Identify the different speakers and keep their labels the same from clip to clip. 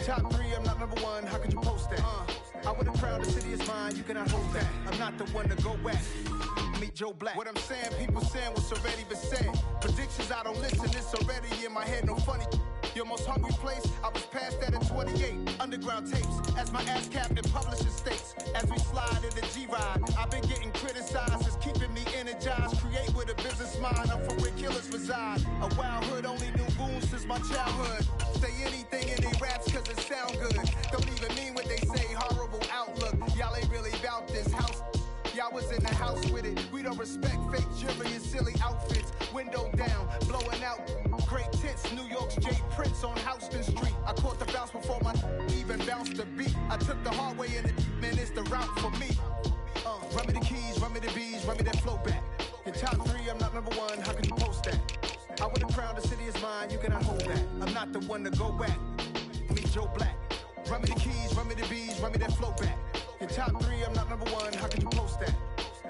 Speaker 1: Top 3, I'm not number 1, how could you post that? I would have crowned the city is mine, you cannot hold that. I'm not the one to go at. Meet Joe Black. What I'm saying, people saying what's already been said. Predictions, I don't listen, it's already in my head, no funny. Your most hungry place, I was past that at 28. Underground tapes, as my ass capped in publishing states. As we slide in the G-Ride, I've been getting criticized, it's keeping me energized. Create with a business mind, I'm from where killers reside. A wild hood, only knew goons since my childhood. Say anything in they raps cause it sound good. Don't even mean what they say, horrible outlook. Y'all ain't really about this house. Y'all was in the house with it. We don't respect fake jewelry and silly outfits. Window down, blowing out great tents. New York's J. Prince on Houston Street. I caught the bounce before my even bounced the beat. I took the hard way in it, man, it's the route for me. Run me the keys, run me the bees, run me that flow back. Your top 3, I'm not number 1, how could you post that? I would have crowned the city is mine, you cannot hold that. I'm not the one to go at. Meet Joe Black. Run me the keys, run me the bees, run me that flow back. Your top 3, I'm not number 1, how could you post that?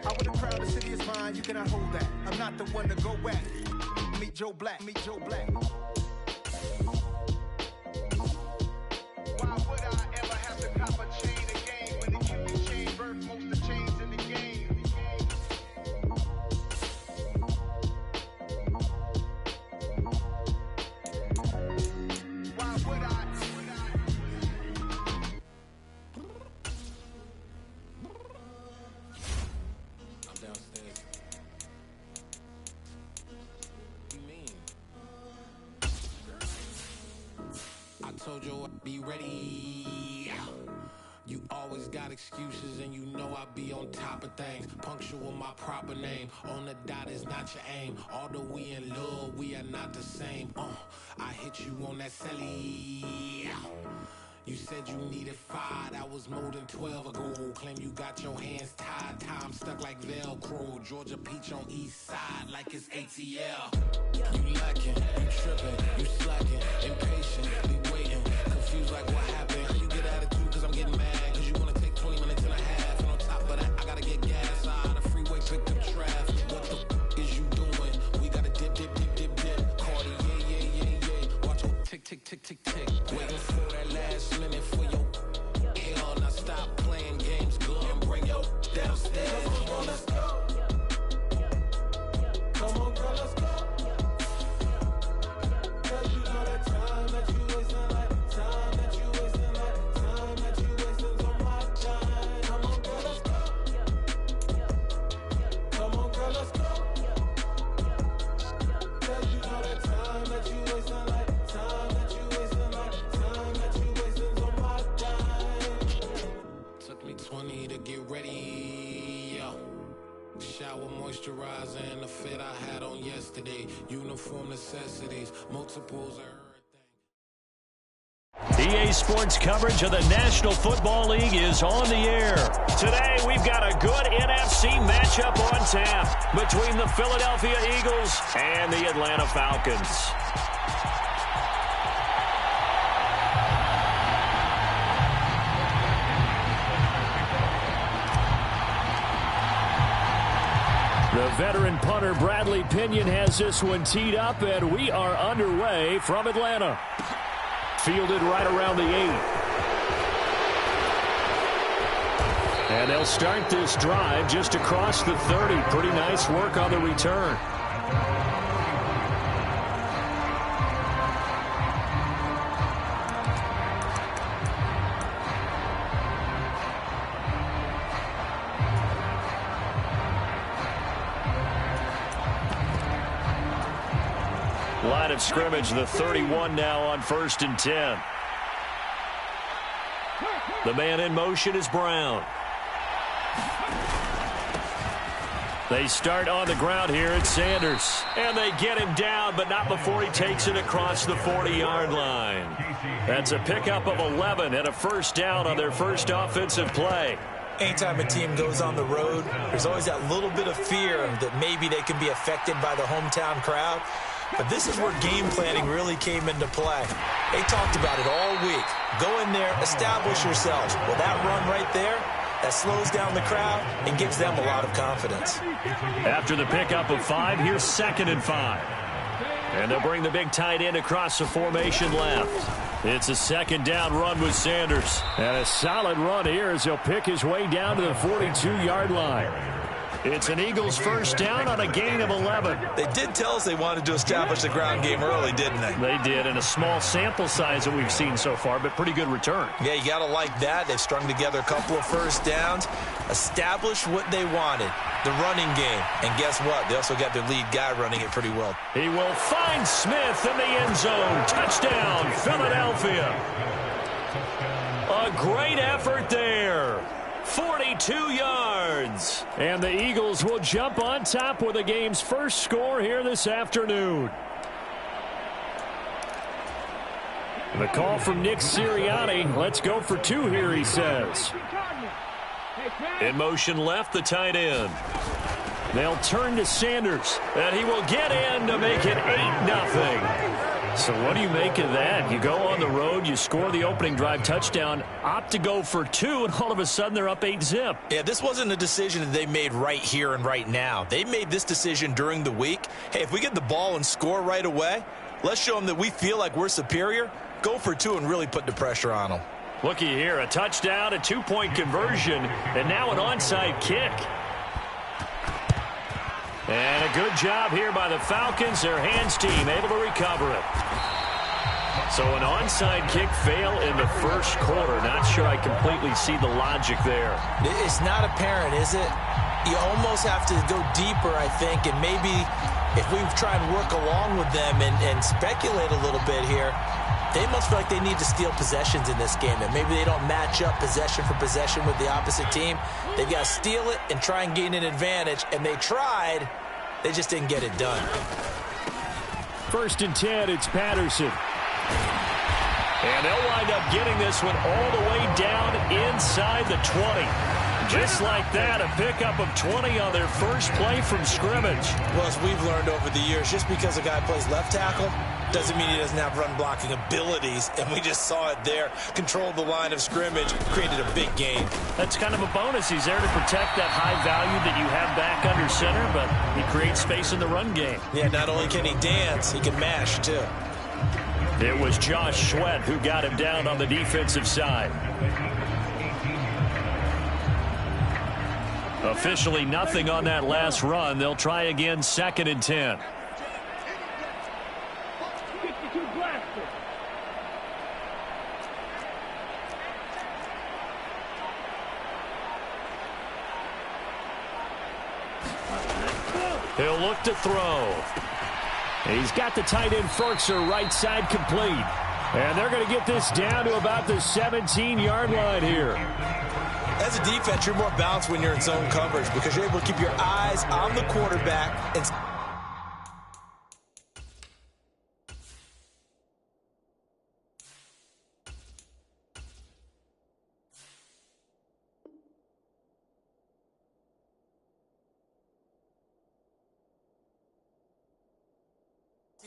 Speaker 1: I would have crowned the city is mine, you cannot hold that. I'm not the one to go at. Meet Joe Black, meet Joe Black. Why would I ever have to cop a chain again when the Cuban chain birthed most of the chains in the game? Why would I?
Speaker 2: Told you I'd be ready. You always got excuses and you know I be on top of things. Punctual my proper name. On the dot is not your aim. Although we in love, we are not the same. I hit you on that celly. You said you needed 5, that was more than 12 ago. Claim you got your hands tied, time stuck like Velcro. Georgia Peach on east side like it's ATL. You lacking, you tripping, you slacking, impatient, be waiting, confused like what happened. How you get attitude cause I'm getting mad, cause you wanna take 20 minutes and a half. And on top of that, I gotta get gas out the freeway, pick up traffic. What the is you doing? We gotta dip, dip, dip, dip, dip. Cardi, yeah. Watch your tick, tick, tick, tick, tick. Waiting for that last minute for your hell. Now stop playing games, go and bring your downstairs. Come on, let's go. Come on, girl, let's go. Cause you know that time that you wasting, like time that you wasting, like time that you wasting on my time. Come on, girl, let's go. Come on, girl, let's go. Cause you know that time that you wasting, like time that you wasting, like time that you wasting on my time. Took me 20 to get ready, yo. Shower moisturizer and the fit I had on yesterday. Uniform necessities, multiples of
Speaker 3: everything. EA Sports coverage of the National Football League is on the air. Today we've got a good NFC matchup on tap between the Philadelphia Eagles and the Atlanta Falcons. The veteran punter Bradley Pinion has this one teed up, and we are underway from Atlanta. Fielded right around the 8. And they'll start this drive just across the 30. Pretty nice work on the return. Line of scrimmage, the 31 now on 1st and 10. The man in motion is Brown. They start on the ground here at Sanders. And they get him down, but not before he takes it across the 40-yard line. That's a pickup of 11 and a first down on their first offensive play.
Speaker 4: Anytime a team goes on the road, there's always that little bit of fear that maybe they can be affected by the hometown crowd. But this is where game planning really came into play. They talked about it all week. Go in there, establish yourselves. Well, that run right there, that slows down the crowd and gives them a lot of confidence.
Speaker 3: After the pickup of 5, here's 2nd and 5. And they'll bring the big tight end across the formation left. It's a second down run with Sanders. And a solid run here as he'll pick his way down to the 42-yard line. It's an Eagles first down on a gain of 11.
Speaker 4: They did tell us they wanted to establish the ground game early, didn't they?
Speaker 3: They did, and a small sample size that we've seen so far, but pretty good return.
Speaker 4: Yeah, you got to like that. They've strung together a couple of first downs, established what they wanted, the running game. And guess what? They also got their lead guy running it pretty well.
Speaker 3: He will find Smith in the end zone. Touchdown, Philadelphia. A great effort there. 42 yards. And the Eagles will jump on top with the game's first score here this afternoon. The call from Nick Sirianni. Let's go for 2 here, he says. In motion left, the tight end. They'll turn to Sanders, and he will get in to make it 8-0. So what do you make of that? You go on the road, you score the opening drive touchdown, opt to go for 2, and all of a sudden they're up 8-zip.
Speaker 4: Yeah, this wasn't a decision that they made right here and right now. They made this decision during the week. Hey, if we get the ball and score right away, let's show them that we feel like we're superior. Go for 2 and really put the pressure on them.
Speaker 3: Looky here, a touchdown, a 2-point conversion, and now an onside kick. And a good job here by the Falcons. Their hands team able to recover it. So an onside kick fail in the first quarter. Not sure I completely see the logic there.
Speaker 4: It's not apparent, is it? You almost have to go deeper, I think, and maybe if we try and work along with them and speculate a little bit here, they must feel like they need to steal possessions in this game, and maybe they don't match up possession for possession with the opposite team. They've got to steal it and try and gain an advantage, and they tried. They just didn't get it done.
Speaker 3: 1st and 10, it's Patterson. And they'll wind up getting this one all the way down inside the 20. Just like that, a pickup of 20 on their first play from scrimmage.
Speaker 4: Well, as we've learned over the years, just because a guy plays left tackle doesn't mean he doesn't have run-blocking abilities, and we just saw it there. Controlled the line of scrimmage, created a big gain.
Speaker 3: That's kind of a bonus. He's there to protect that high value that you have back under center, but he creates space in the run game.
Speaker 4: Yeah, not only can he dance, he can mash, too.
Speaker 3: It was Josh Sweat who got him down on the defensive side. Officially nothing on that last run. They'll try again, 2nd and 10. He'll look to throw. He's got the tight end Ferkser right side complete. And they're going to get this down to about the 17-yard line here.
Speaker 4: As a defense, you're more balanced when you're in zone coverage because you're able to keep your eyes on the quarterback and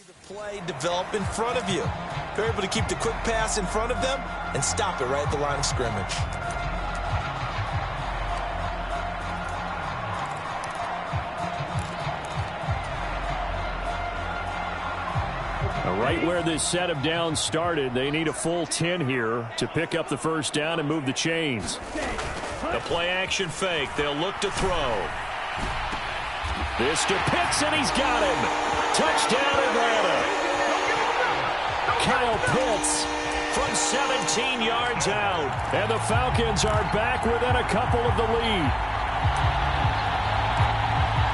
Speaker 4: the play develop in front of you. They're able to keep the quick pass in front of them and stop it right at the line of scrimmage.
Speaker 3: Right where this set of downs started, they need a full 10 here to pick up the first down and move the chains. The play action fake. They'll look to throw. This to Pitts, and he's got him. Touchdown, Atlanta. Kyle Pitts from 17 yards out. And the Falcons are back within a couple of the lead.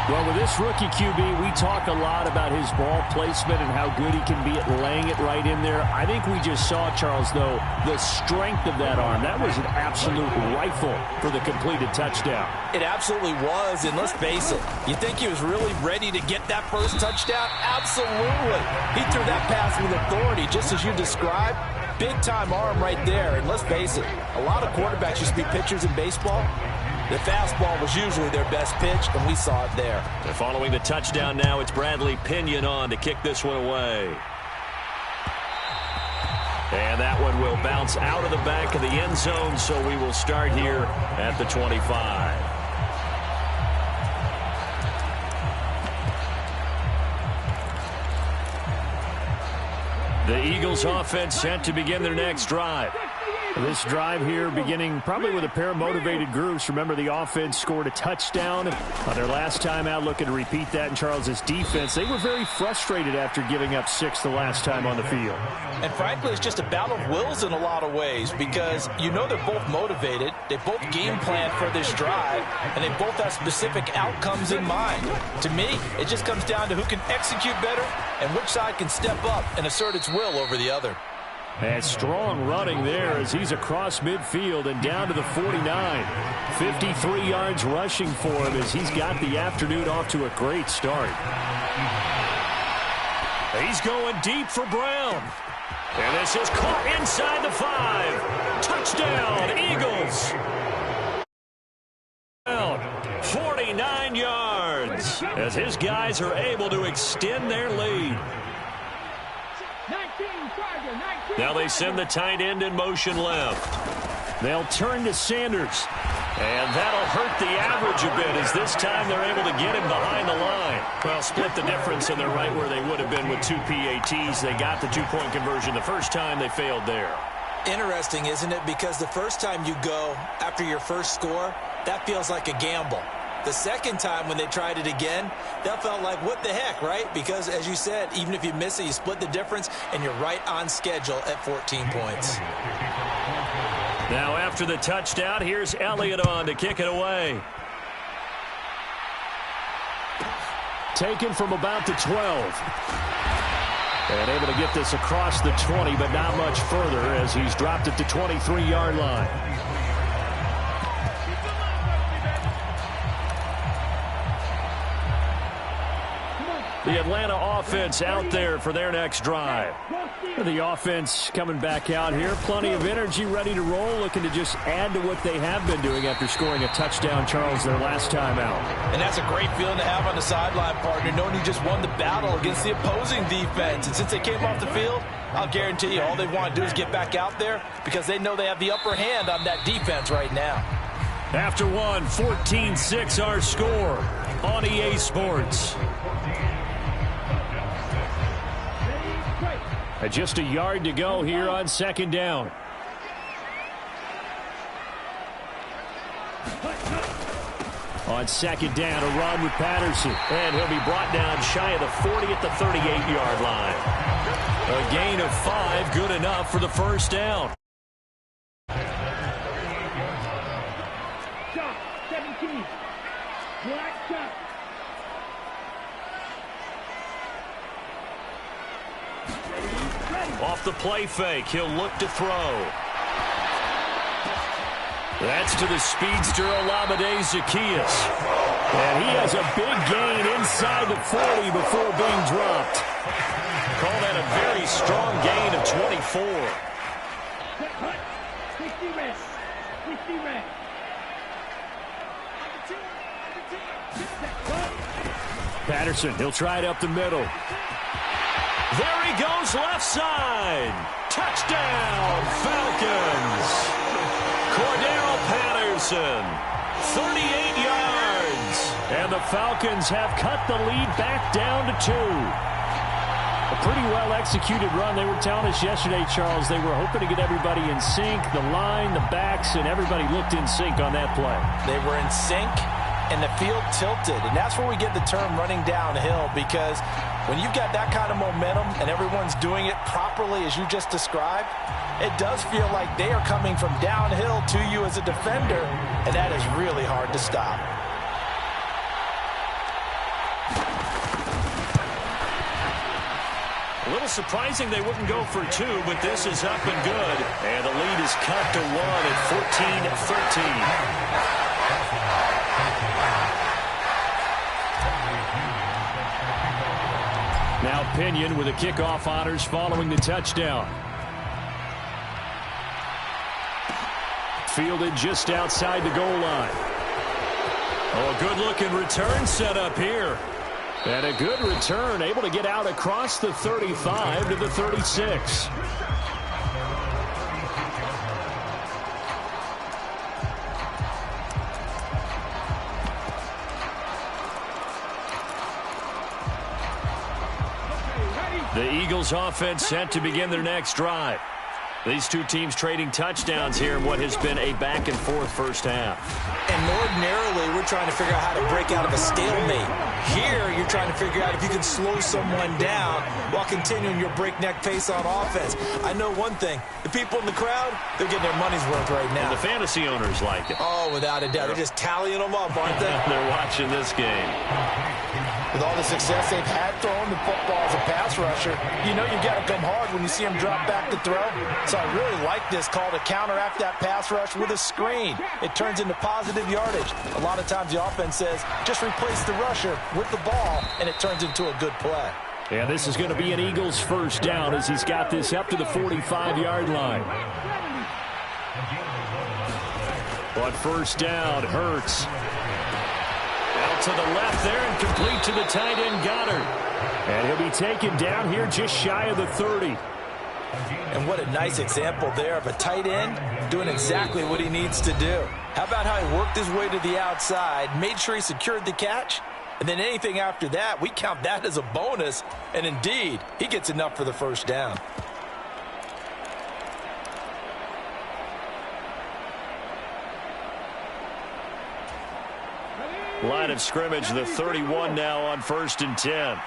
Speaker 3: Well, with this rookie QB, we talk a lot about his ball placement and how good he can be at laying it right in there. I think we just saw, Charles, though, the strength of that arm. That was an absolute rifle for the completed touchdown.
Speaker 4: It absolutely was, and let's face it, you think he was really ready to get that first touchdown? Absolutely. He threw that pass with authority, just as you described. Big-time arm right there, and let's face it, a lot of quarterbacks used to be pitchers in baseball. The fastball was usually their best pitch, and we saw it there.
Speaker 3: And following the touchdown now, it's Bradley Pinion on to kick this one away. And that one will bounce out of the back of the end zone, so we will start here at the 25. The Eagles offense set to begin their next drive. This drive here beginning probably with a pair of motivated groups. Remember, the offense scored a touchdown on their last time out, looking to repeat that in Charles's defense. They were very frustrated after giving up 6 the last time on the field.
Speaker 4: And frankly, it's just a battle of wills in a lot of ways because you know they're both motivated. They both game plan for this drive, and they both have specific outcomes in mind. To me, it just comes down to who can execute better and which side can step up and assert its will over the other.
Speaker 3: And strong running there as he's across midfield and down to the 49. 53 yards rushing for him as he's got the afternoon off to a great start. He's going deep for Brown. And this is caught inside the 5. Touchdown, Eagles. 49 yards as his guys are able to extend their lead. Now they send the tight end in motion left. They'll turn to Sanders. And that'll hurt the average a bit as this time they're able to get him behind the line. Well, split the difference and they're right where they would have been with 2 PATs. They got the 2-point conversion the first time. They failed there.
Speaker 4: Interesting, isn't it? Because the first time you go after your first score, that feels like a gamble. The second time when they tried it again, that felt like, what the heck, right? Because, as you said, even if you miss it, you split the difference, and you're right on schedule at 14 points.
Speaker 3: Now, after the touchdown, here's Elliott on to kick it away. Taken from about the 12. And able to get this across the 20, but not much further as he's dropped at the 23-yard line. The Atlanta offense out there for their next drive. The offense coming back out here. Plenty of energy, ready to roll, looking to just add to what they have been doing after scoring a touchdown, Charles, their last time out.
Speaker 4: And that's a great feeling to have on the sideline, partner, knowing you just won the battle against the opposing defense. And since they came off the field, I'll guarantee you all they want to do is get back out there because they know they have the upper hand on that defense right now.
Speaker 3: After one, 14-6 our score on EA Sports. Just a yard to go here on second down. On second down, a run with Patterson. And he'll be brought down shy of the 40 at the 38-yard line. A gain of 5, good enough for the first down.
Speaker 5: Shot, 17. Black shot.
Speaker 3: Off the play fake, he'll look to throw. That's to the speedster Olamide Zaccheaus. And he has a big gain inside the 40 before being dropped. Call that a very strong gain of 24. Patterson, he'll try it up the middle. There he goes, left side. Touchdown, Falcons. Cordero Patterson, 38 yards. And the Falcons have cut the lead back down to 2. A pretty well-executed run. They were telling us yesterday, Charles, they were hoping to get everybody in sync, the line, the backs, and everybody looked in sync on that play.
Speaker 4: They were in sync, and the field tilted. And that's where we get the term running downhill, because when you've got that kind of momentum and everyone's doing it properly as you just described, it does feel like they are coming from downhill to you as a defender, and that is really hard to stop.
Speaker 3: A little surprising they wouldn't go for 2, but this is up and good. And the lead is cut to 1 at 14-13. Now Pinion with the kickoff honors following the touchdown. Fielded just outside the goal line. Oh, a good-looking return set up here. And a good return, able to get out across the 35 to the 36. The Eagles offense set to begin their next drive. These two teams trading touchdowns here in what has been a back-and-forth first half.
Speaker 4: And ordinarily, we're trying to figure out how to break out of a stalemate. Here, you're trying to figure out if you can slow someone down while continuing your breakneck pace on offense. I know one thing. The people in the crowd, they're getting their money's worth right now.
Speaker 3: And the fantasy owners like it.
Speaker 4: Oh, without a doubt. They're just tallying them up, aren't they?
Speaker 3: They're watching this game.
Speaker 6: With all the success they've had throwing the football as a pass rusher, you know you got to come hard when you see them drop back to throw. So I really like this call to counteract that pass rush with a screen. It turns into positive yardage. A lot of times the offense says, just replace the rusher with the ball, and it turns into a good play.
Speaker 3: Yeah, this is going to be an Eagles first down as he's got this up to the 45-yard line. On first down, Hurts. Out to the left there and complete to the tight end, Goddard. And he'll be taken down here just shy of the 30.
Speaker 4: And what a nice example there of a tight end doing exactly what he needs to do. How about how he worked his way to the outside, made sure he secured the catch, and then anything after that, we count that as a bonus. And indeed, he gets enough for the first down.
Speaker 3: Line of scrimmage, the 31 now on 1st and 10.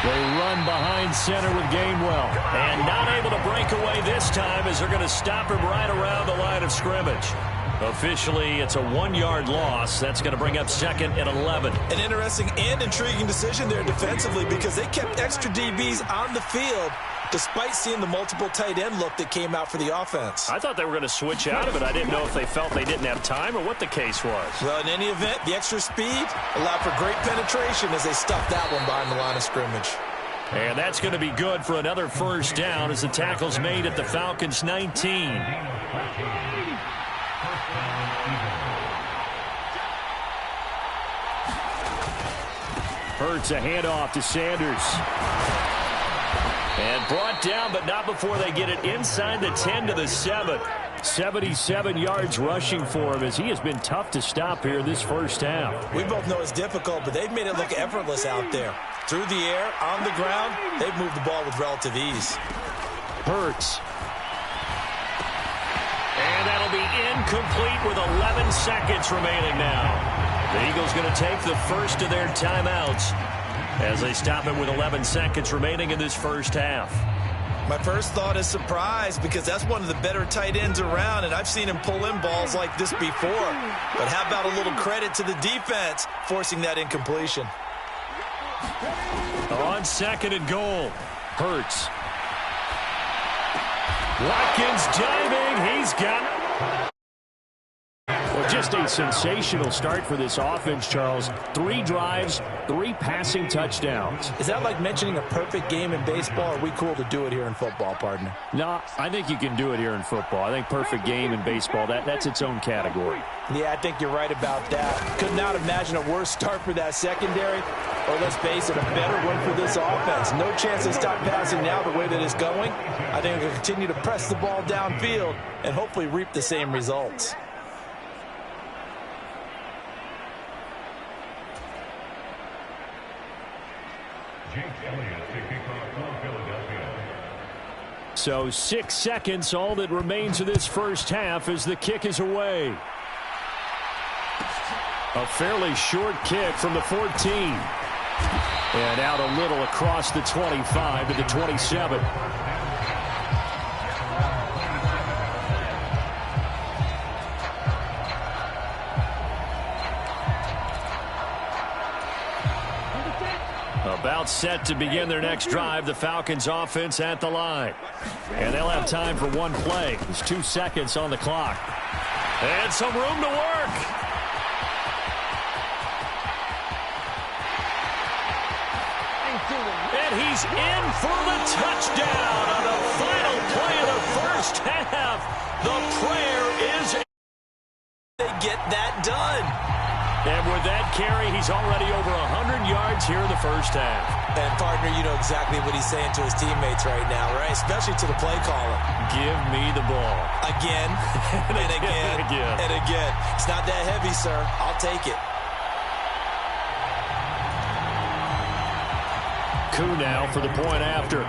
Speaker 3: They run behind center with Gainwell. And not able to break away this time as they're going to stop him right around the line of scrimmage. Officially, it's a 1-yard loss. That's going to bring up 2nd and 11.
Speaker 4: An interesting and intriguing decision there defensively because they kept extra DBs on the field despite seeing the multiple tight end look that came out for the offense.
Speaker 3: I thought they were going to switch out of it. I didn't know if they felt they didn't have time or what the case was.
Speaker 4: Well, in any event, the extra speed allowed for great penetration as they stuffed that one behind the line of scrimmage.
Speaker 3: And that's going to be good for another first down as the tackle's made at the Falcons' 19. Hurts a handoff to Sanders. And brought down, but not before they get it inside the 10 to the 7. 77 yards rushing for him as he has been tough to stop here this first half.
Speaker 4: We both know it's difficult, but they've made it look effortless out there. Through the air, on the ground, they've moved the ball with relative ease.
Speaker 3: Hurts. And that'll be incomplete with 11 seconds remaining now. The Eagles going to take the first of their timeouts as they stop it with 11 seconds remaining in this first half.
Speaker 4: My first thought is surprise because that's one of the better tight ends around, and I've seen him pull in balls like this before. But how about a little credit to the defense forcing that incompletion?
Speaker 3: On 2nd and goal, Hurts. Watkins diving. He's got it. Well, just a sensational start for this offense, Charles. 3 drives, 3 passing touchdowns.
Speaker 4: Is that like mentioning a perfect game in baseball, or are we cool to do it here in football, partner?
Speaker 3: No, I think you can do it here in football. I think perfect game in baseball, that's its own category.
Speaker 4: Yeah, I think you're right about that. Could not imagine a worse start for that secondary, or let's face it, a better one for this offense. No chance to stop passing now the way that it's going. I think we'll continue to press the ball downfield and hopefully reap the same results.
Speaker 3: So 6 seconds, all that remains of this first half as the kick is away. A fairly short kick from the 14. And out a little across the 25 to the 27. About set to begin their next drive, the Falcons offense at the line. And they'll have time for one play. There's 2 seconds on the clock. And some room to work. And he's in for the touchdown on the final play of the first half. The prayer is
Speaker 4: they get that done.
Speaker 3: And with that carry, he's already over 100 yards here in the first half.
Speaker 4: And, partner, you know exactly what he's saying to his teammates right now, right? Especially to the play caller.
Speaker 3: Give me the ball.
Speaker 4: Again, and again, and again. It's not that heavy, sir. I'll take it.
Speaker 3: Koo now for the point after.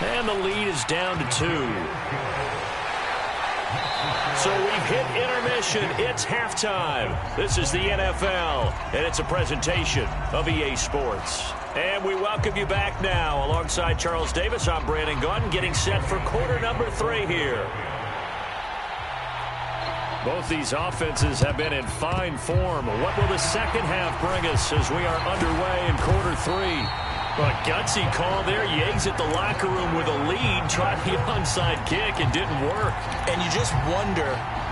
Speaker 3: And the lead is down to 2. So we've hit intermission. It's halftime. This is the NFL, and it's a presentation of EA Sports. And we welcome you back now. Alongside Charles Davis, I'm Brandon Gaudin, getting set for quarter number 3 here. Both these offenses have been in fine form. What will the second half bring us as we are underway in quarter 3? A gutsy call there. Yates at the locker room with a lead. Tried the onside kick. It didn't work.
Speaker 4: And you just wonder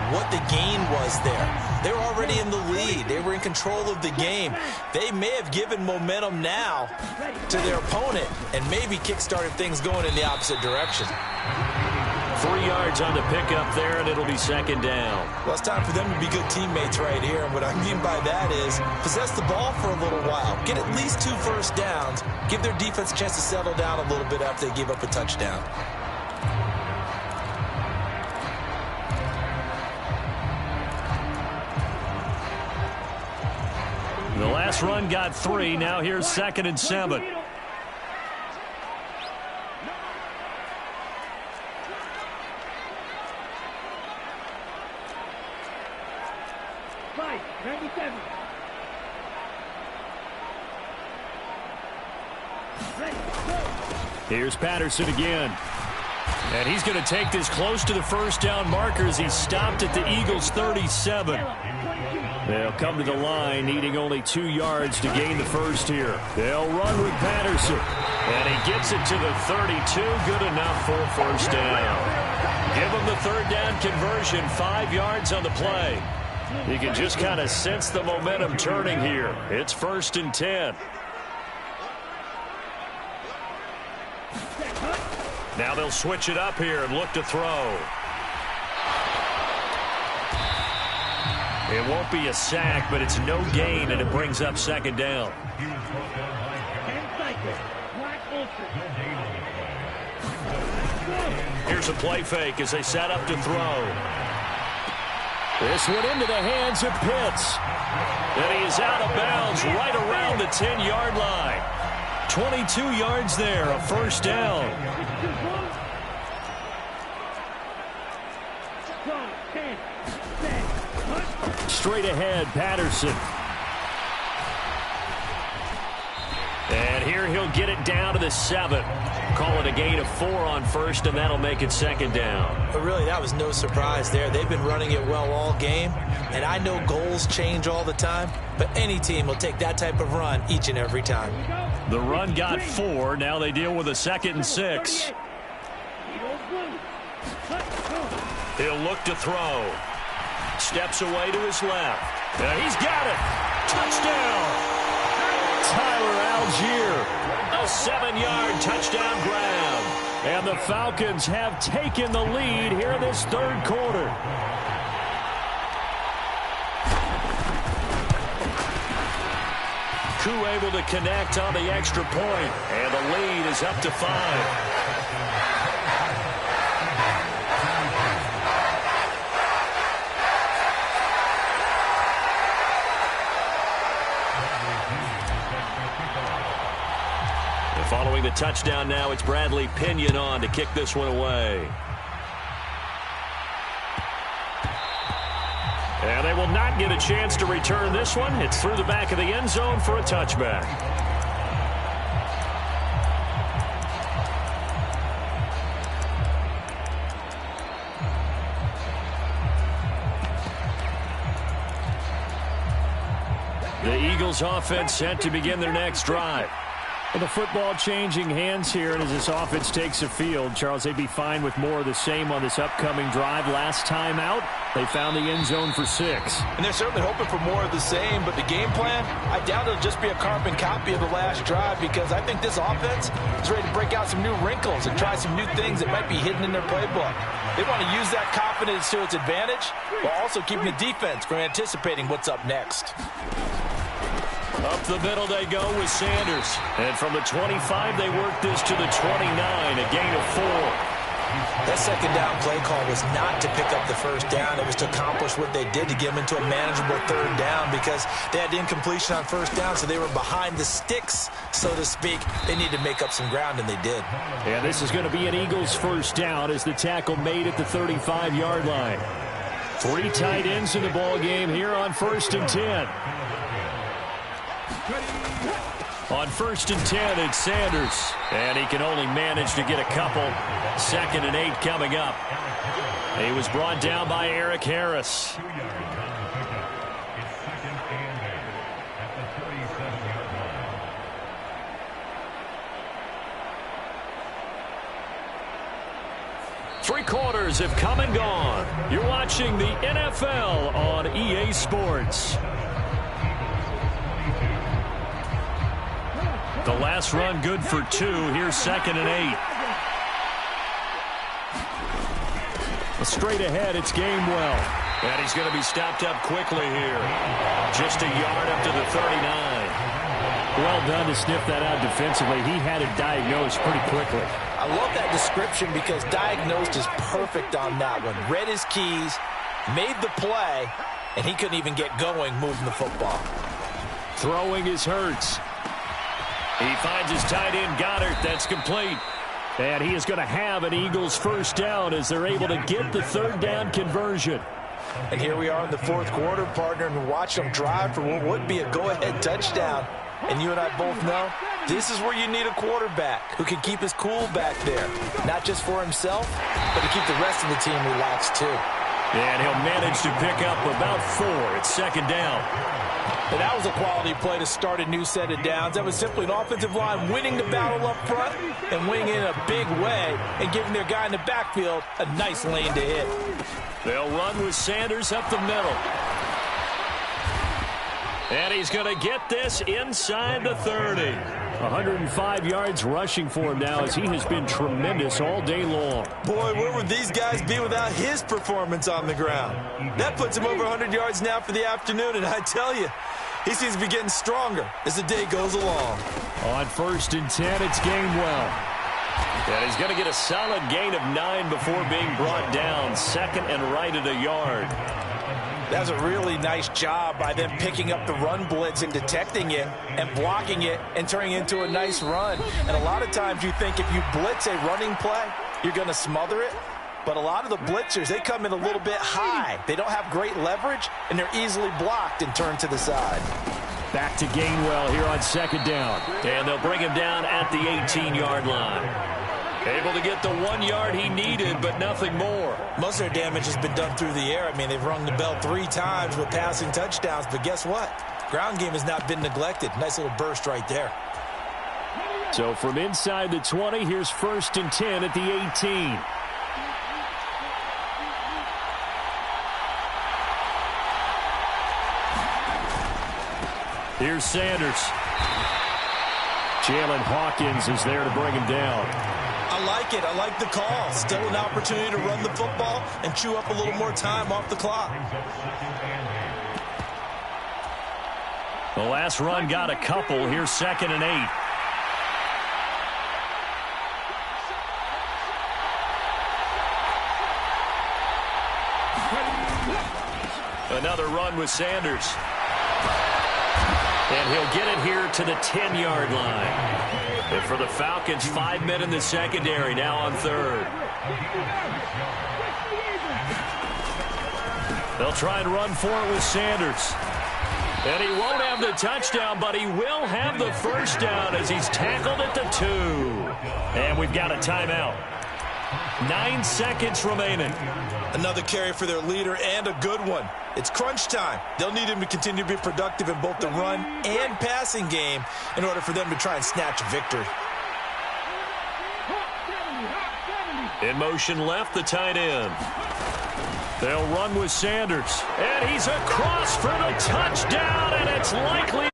Speaker 4: what the gain was there. They were already in the lead. They were in control of the game. They may have given momentum now to their opponent and maybe kick-started things going in the opposite direction.
Speaker 3: 3 yards on the pickup there, and it'll be second down.
Speaker 4: Well, it's time for them to be good teammates right here. And what I mean by that is possess the ball for a little while. Get at least 2 first downs. Give their defense a chance to settle down a little bit after they give up a touchdown.
Speaker 3: The last run got 3. Now here's 2nd and 7. Here's Patterson again. And he's going to take this close to the first down markers. He stopped at the Eagles' 37. They'll come to the line, needing only 2 yards to gain the first here. They'll run with Patterson. And he gets it to the 32. Good enough for a first down. Give him the third down conversion. 5 yards on the play. You can just kind of sense the momentum turning here. It's 1st and 10. Now they'll switch it up here and look to throw. It won't be a sack, but it's no gain, and it brings up 2nd down. Here's a play fake as they set up to throw. This one into the hands of Pitts. And he is out of bounds right around the 10-yard line. 22 yards there, a first down. Straight ahead, Patterson. And here he'll get it down to the 7. Call it a gain of 4 on first, and that'll make it 2nd down.
Speaker 4: But really, that was no surprise there. They've been running it well all game, and I know goals change all the time, but any team will take that type of run each and every time.
Speaker 3: The run got 4. Now they deal with a 2nd and 6. He'll look to throw. Steps away to his left. And he's got it. Touchdown. Tyler Algier. A 7-yard touchdown grab. And the Falcons have taken the lead here in this 3rd quarter. Koo able to connect on the extra point. And the lead is up to 5. Following the touchdown now, it's Bradley Pinion on to kick this one away. And they will not get a chance to return this one. It's through the back of the end zone for a touchback. The Eagles offense set to begin their next drive. Well, the football changing hands here, and as this offense takes the field, Charles, they'd be fine with more of the same on this upcoming drive. Last time out, they found the end zone for 6.
Speaker 6: And they're certainly hoping for more of the same, but the game plan, I doubt it'll just be a carbon copy of the last drive, because I think this offense is ready to break out some new wrinkles and try some new things that might be hidden in their playbook. They want to use that confidence to its advantage, while also keeping the defense from anticipating what's up next.
Speaker 3: Up the middle they go with Sanders. And from the 25, they work this to the 29, a gain of 4.
Speaker 4: That second down play call was not to pick up the first down. It was to accomplish what they did, to get them into a manageable third down, because they had incompletion on first down, so they were behind the sticks, so to speak. They needed to make up some ground, and they did.
Speaker 3: And this is going to be an Eagles first down as the tackle made at the 35-yard line. 3 tight ends in the ball game here on 1st and 10. On 1st and 10, it's Sanders. And he can only manage to get a couple. 2nd and 8 coming up. He was brought down by Eric Harris. Three quarters have come and gone. You're watching the NFL on EA Sports. The last run good for 2. Here's 2nd and 8. Straight ahead, it's Gainwell. And he's going to be stopped up quickly here. Just a yard up to the 39. Well done to sniff that out defensively. He had it diagnosed pretty quickly.
Speaker 6: I love that description because diagnosed is perfect on that one. Read his keys, made the play, and he couldn't even get going moving the football.
Speaker 3: Throwing is Hurts. He finds his tight end, Goddard. That's complete. And he is going to have an Eagles first down as they're able to get the third down conversion.
Speaker 6: And here we are in the fourth quarter, partner, and watch them drive for what would be a go-ahead touchdown. And you and I both know this is where you need a quarterback who can keep his cool back there. Not just for himself, but to keep the rest of the team relaxed too.
Speaker 3: And he'll manage to pick up about 4. It's 2nd down.
Speaker 6: And that was a quality play to start a new set of downs. That was simply an offensive line winning the battle up front and winning in a big way and giving their guy in the backfield a nice lane to hit.
Speaker 3: They'll run with Sanders up the middle. And he's going to get this inside the 30. 105 yards rushing for him now as he has been tremendous all day long.
Speaker 4: Boy, where would these guys be without his performance on the ground? That puts him over 100 yards now for the afternoon, and I tell you, he seems to be getting stronger as the day goes along.
Speaker 3: On 1st and 10, it's Gainwell. And he's going to get a solid gain of 9 before being brought down. 2nd and right at a yard.
Speaker 6: That was a really nice job by them picking up the run blitz and detecting it and blocking it and turning it into a nice run. And a lot of times you think if you blitz a running play, you're going to smother it. But a lot of the blitzers, they come in a little bit high. They don't have great leverage, and they're easily blocked and turned to the side.
Speaker 3: Back to Gainwell here on 2nd down. And they'll bring him down at the 18-yard line. Able to get the 1 yard he needed, but nothing more.
Speaker 4: Most of their damage has been done through the air. I mean, they've rung the bell 3 times with passing touchdowns, but guess what? Ground game has not been neglected. Nice little burst right there.
Speaker 3: So from inside the 20, here's 1st and 10 at the 18. Here's Sanders. Jalen Hawkins is there to bring him down.
Speaker 4: I like it. I like the call. Still an opportunity to run the football and chew up a little more time off the clock.
Speaker 3: The last run got a couple. Here's 2nd and 8. Another run with Sanders. And he'll get it here to the 10-yard line. And for the Falcons, 5 men in the secondary, now on 3rd. They'll try and run for it with Sanders. And he won't have the touchdown, but he will have the first down as he's tackled at the 2. And we've got a timeout. 9 seconds remaining.
Speaker 4: Another carry for their leader and a good one. It's crunch time. They'll need him to continue to be productive in both the run and passing game in order for them to try and snatch a victory.
Speaker 3: In motion left, the tight end. They'll run with Sanders. And he's across for the touchdown, and it's likely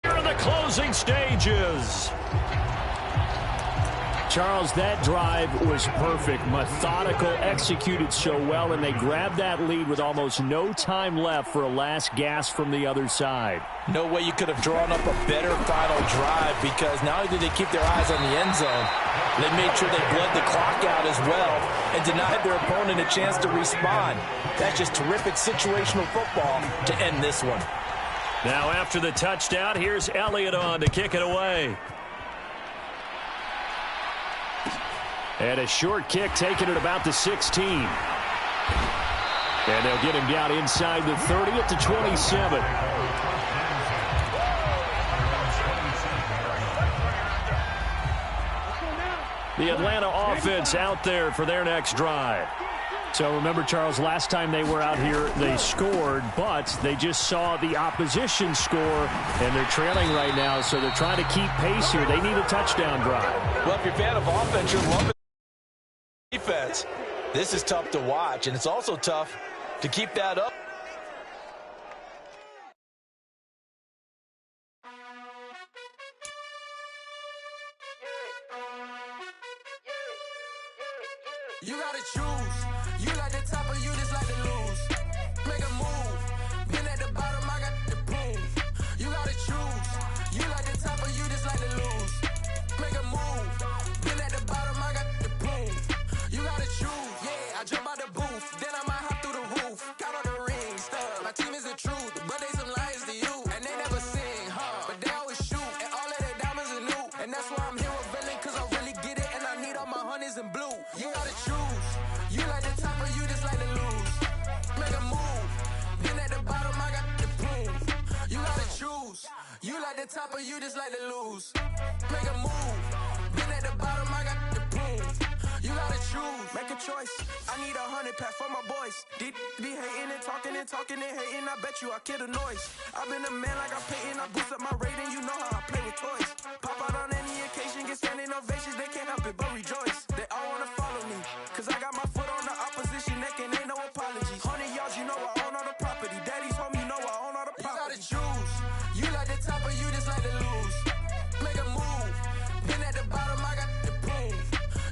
Speaker 3: here in the closing stages. Charles, that drive was perfect, methodical, executed so well, and they grabbed that lead with almost no time left for a last gasp from the other side.
Speaker 4: No way you could have drawn up a better final drive, because not only did they keep their eyes on the end zone, they made sure they bled the clock out as well and denied their opponent a chance to respond. That's just terrific situational football to end this one.
Speaker 3: Now after the touchdown, here's Elliott on to kick it away. And a short kick taken at about the 16. And they'll get him down inside the 30 at the 27. The Atlanta offense out there for their next drive. So remember, Charles, last time they were out here, they scored, but they just saw the opposition score, and they're trailing right now, so they're trying to keep pace here. They need a touchdown drive.
Speaker 4: Well, if you're a fan of offense, you're loving defense. This is tough to watch, and it's also tough to keep that up.
Speaker 2: You gotta choose. You like the top or you just like to lose. Make a move. Been at the bottom, I got the prove. You gotta choose. You like the top or you just like to lose. Make a move. Been at the bottom, I got the prove. You gotta choose. Yeah, I jump out the booth. Then I might hop through the roof. Count all the rings, stuff. My team is the truth, but they some liars to you. And they never sing, but they always shoot. And all of their diamonds are new. And that's why I'm here with villain, cause I really get it. And I need all my honeys in blue. You gotta choose. You like the top or you just like to lose. Make a move. Been at the bottom, I got the proof. You gotta choose. You like the top or you just like to lose. Make a move. Been at the bottom, I got the proof. You gotta choose. Make a choice. I need 100 pack for my boys. Deep be hating and talking and hating. I bet you I kill the noise. I've been a man like I'm Peyton. I boost up my rating. You know how I play with toys. Pop out on any occasion, get standing ovations. They can't help it but rejoice. They all wanna follow me, cause I got my foot on the opposition neck and ain't no apologies. 100 yards, you know I own all the property. Daddy's home, you know I own all the property. You gotta choose. You like the top or you just like to lose. Make a move. Been at the bottom, I got the proof.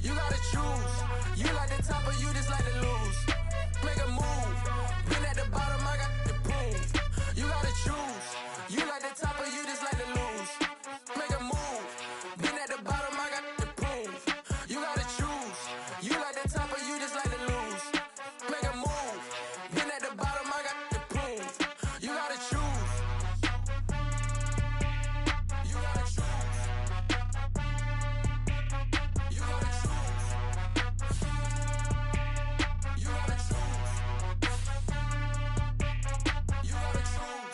Speaker 2: You gotta choose. You like the top or you just like to lose. Make a move. Been at the bottom, I got the proof. You gotta choose. You like the top or you just like to lose. Make a move. Been at the bottom, I got the proof. You gotta choose. You like the top or you just like to lose. Make a move. Been at the bottom, I got the proof. You gotta choose. You gotta choose. You gotta choose. You gotta choose. You gotta choose.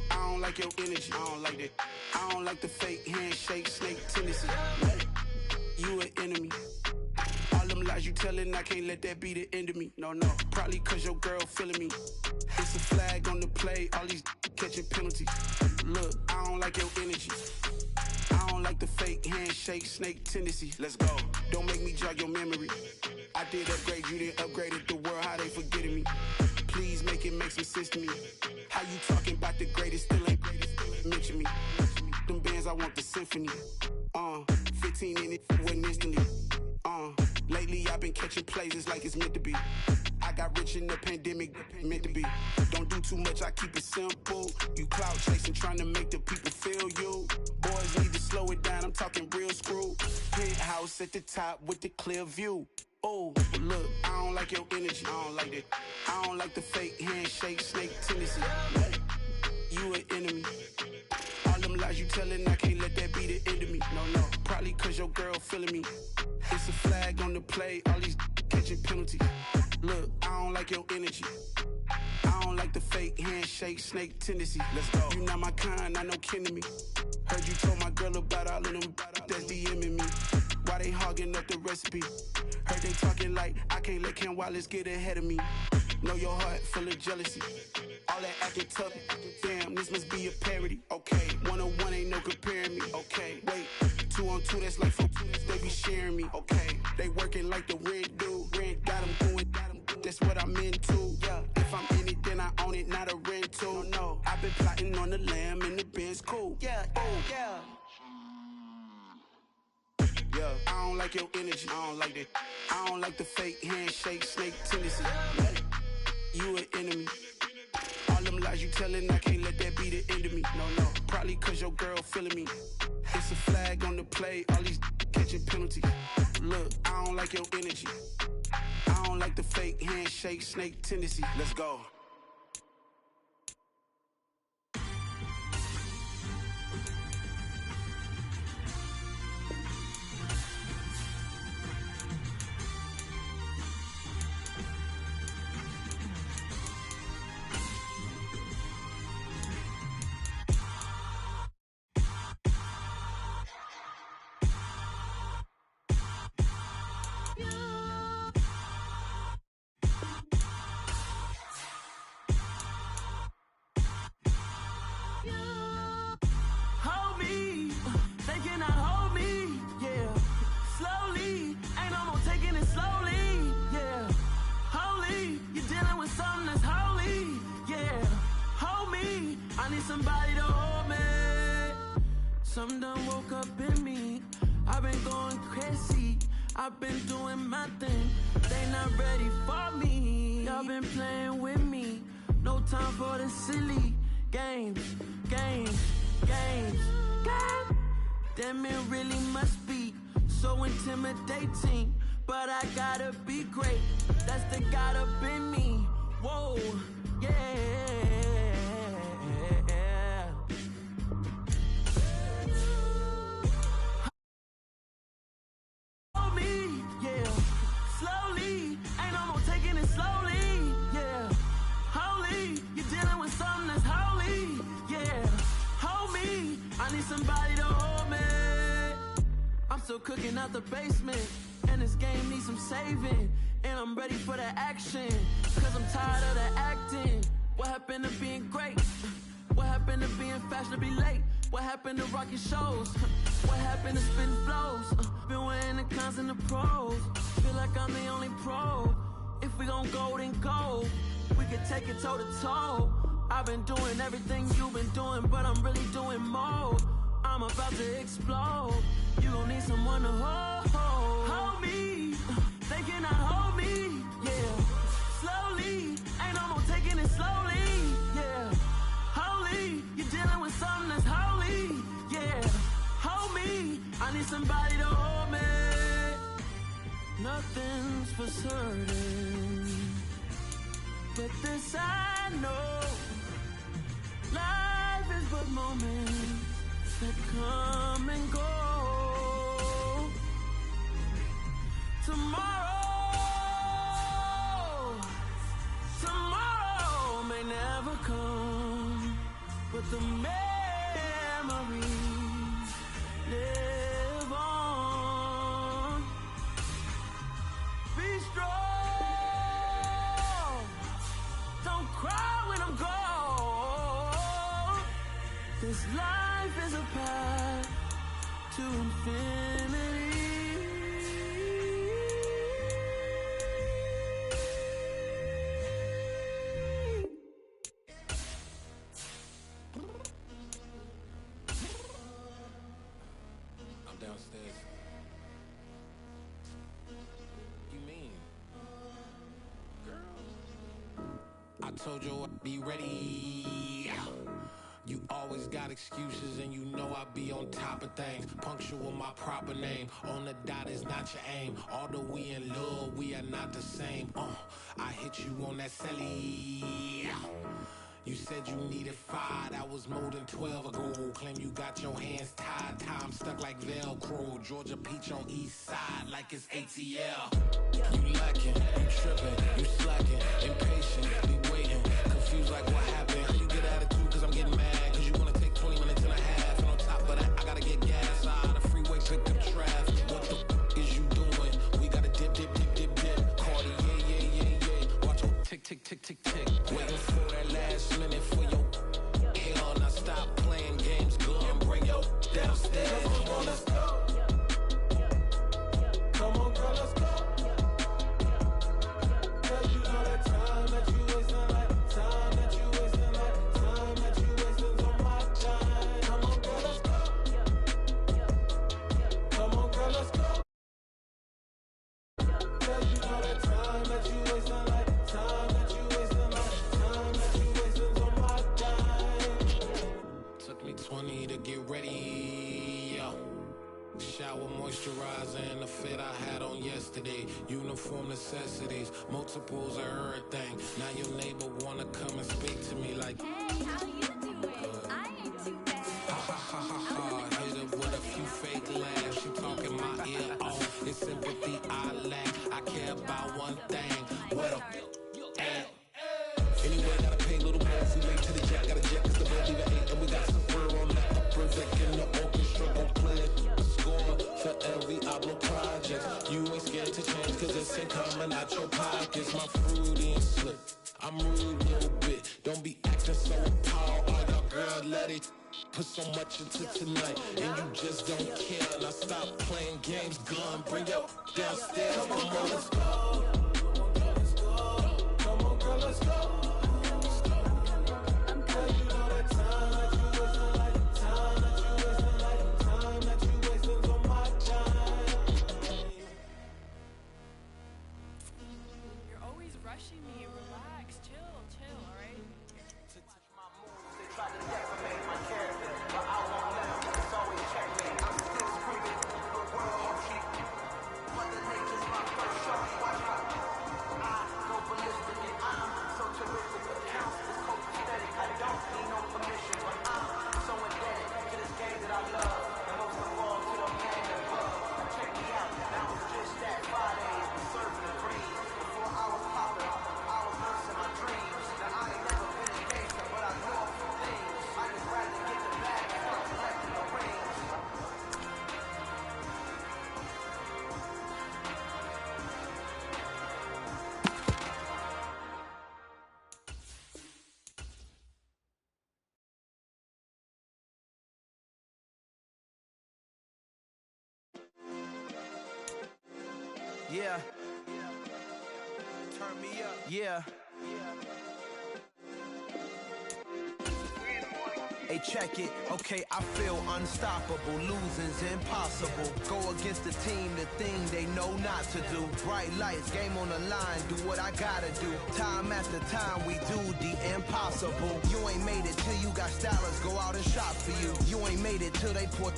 Speaker 1: I don't like your energy. I don't like that. I don't like the fake handshake, snake tendency. You an enemy. All them lies you telling, I can't let that be the end of me. No, probably cause your girl feeling me. It's a flag on the play, all these catching penalties. Look, I don't like your energy. I don't like the fake handshake, snake tendency. Let's go. Don't make me jog your memory. I did upgrade, you didn't upgrade it. The world, how they forgetting me. Please make it make some sense to me. How you talking about the greatest, still ain't greatest, still ain't mention me. Them bands, I want the symphony. 15 in it, wasn't instantly. Lately I've been catching plays, it's like it's meant to be. I got rich in the pandemic, meant to be. Don't do too much, I keep it simple. You clout chasing, trying to make the people feel you. Boys need to slow it down, I'm talking real screw. Penthouse at the top with the clear view. Oh, look, I don't like your energy, I don't like that. I don't like the fake handshake, snake tendency. You an enemy. All them lies you telling, I can't let that be the end of me. No, probably cause your girl feeling me. It's a flag on the play, all these catching penalties. Look, I don't like your energy. I don't like the fake handshake, snake tendency. Let's go. You not my kind, I know kin to me. Heard you told my girl about all of them that's DMing me. Why they hogging up the recipe? Heard they talking like I can't let Ken Wallace get ahead of me.
Speaker 7: Know your heart full of jealousy. All that acting tough. Damn, this must be a parody. Okay, 101 ain't no comparing me. Okay, wait, 2 on 2, that's like 4. They be sharing me. Okay, they working like the rent do. Rent got them doing. That's what I'm into. Yeah, if I'm in it, then I own it, not a rental. No, I've been plotting on the lamb and the Benz cool. Yeah, oh yeah. Yeah, I don't like your energy. I don't like that. I don't like the fake handshake, snake tendency. You an enemy. All them lies you telling, I can't let that be the end of me. No, probably cause your girl feeling me. It's a flag on the play, all these catching penalties. Look, I don't like your energy. I don't like the fake handshake, snake tendency. Let's go.
Speaker 8: Somebody to hold me. Some done woke up in me. I've been going crazy. I've been doing my thing. They not ready for me. Y'all been playing with me. No time for the silly games. Damn, it really must be so intimidating. But I gotta be great. That's the God up in me. Whoa, yeah. Somebody to hold me. I'm still cooking out the basement, and this game needs some saving. And I'm ready for the action, cause I'm tired of the acting. What happened to being great? What happened to being fashionably late? What happened to rocking shows? What happened to spitting flows? Been wearing the cons and the pros. Feel like I'm the only pro. If we gon' go, then go. We can take it toe to toe. I've been doing everything you've been doing, but I'm really doing more. I'm about to explode. You gon' need someone to hold me. They cannot hold me, yeah. Slowly, ain't no more taking it slowly, yeah. Holy, you're dealing with something that's holy, yeah. Hold me, I need somebody to hold me. Nothing's for certain, but this I know. Life is but moments that come and go. Tomorrow may never come, but the memories live on. Be strong, don't cry when I'm gone. This life is a path to infinity.
Speaker 2: I'm downstairs. You mean? Girl, I told you I'd be ready. You always got excuses and you know I be on top of things. Punctual my proper name. On the dot is not your aim. Although we in love, we are not the same. I hit you on that celly. You said you needed 5, that was more than 12 ago. Claim you got your hands tied, time stuck like Velcro. Georgia Peach on east side like it's ATL. You lacking, you tripping, you slacking, impatient, be waiting, confused like what happened. How you get attitude cause I'm getting mad, cause you wanna take 20 minutes and a half. And on top of that, I gotta get gas out of the freeway, pick up traffic. What the is you doing? We gotta dip. Cardi, yeah. Watch your tick tick, tick, tick, tick. Waiting for that last minute for your hell. Now stop playing games, go and bring your downstairs. Come on, let's go. Come on, girl, let's go. Girl, you know that time that you wasting, like time that you wasting, like time that you wasting on my time. Come on, girl, let's go. Come on, girl, let's go. Girl, you know that time that you wasting, like time that you wasting, like time that you wasting on my time. Took me 20 to get ready, yo. Shower, moisturizer, and the fit I had on yesterday. Uniform necessities, multiples of everything. Now your neighbor wanna come and speak to me like,
Speaker 9: hey, how you doing? I ain't too bad.
Speaker 2: Ha ha ha ha ha. Hit her with a few fake laughs. She talking my ear off. It's sympathy I lack. I care about one thing. What up? Anyway, gotta pay a little more if we late to the jack. Got a jack, cause the bed leave at 8. And we got some fur on the upper deck in the orchestra. Gon' play a score for every album project. You ain't scared to change, cause it's ain't coming out your pockets. My fruity and slip. I'm rude a little bit. Don't be acting so appalled. Oh, y'all girl, let it put so much into tonight. And you just don't care. Now stop playing games, gun. Bring your downstairs. Come on, girl, let's go. Come on, girl, let's go. Girl, you know that time that you wasting, like time that you wasting, like time that you wasting on my time.
Speaker 9: You're always rushing me. Relax, chill, all right?
Speaker 1: Yeah. Turn me up. Yeah. Hey, check it. Okay, I feel unstoppable. Losing's impossible. Go against the team, the thing they know not to do. Bright lights, game on the line. Do what I gotta do. Time after time, we do the impossible. You ain't made it till you got stylers. Go out and shop for you. You ain't made it till they put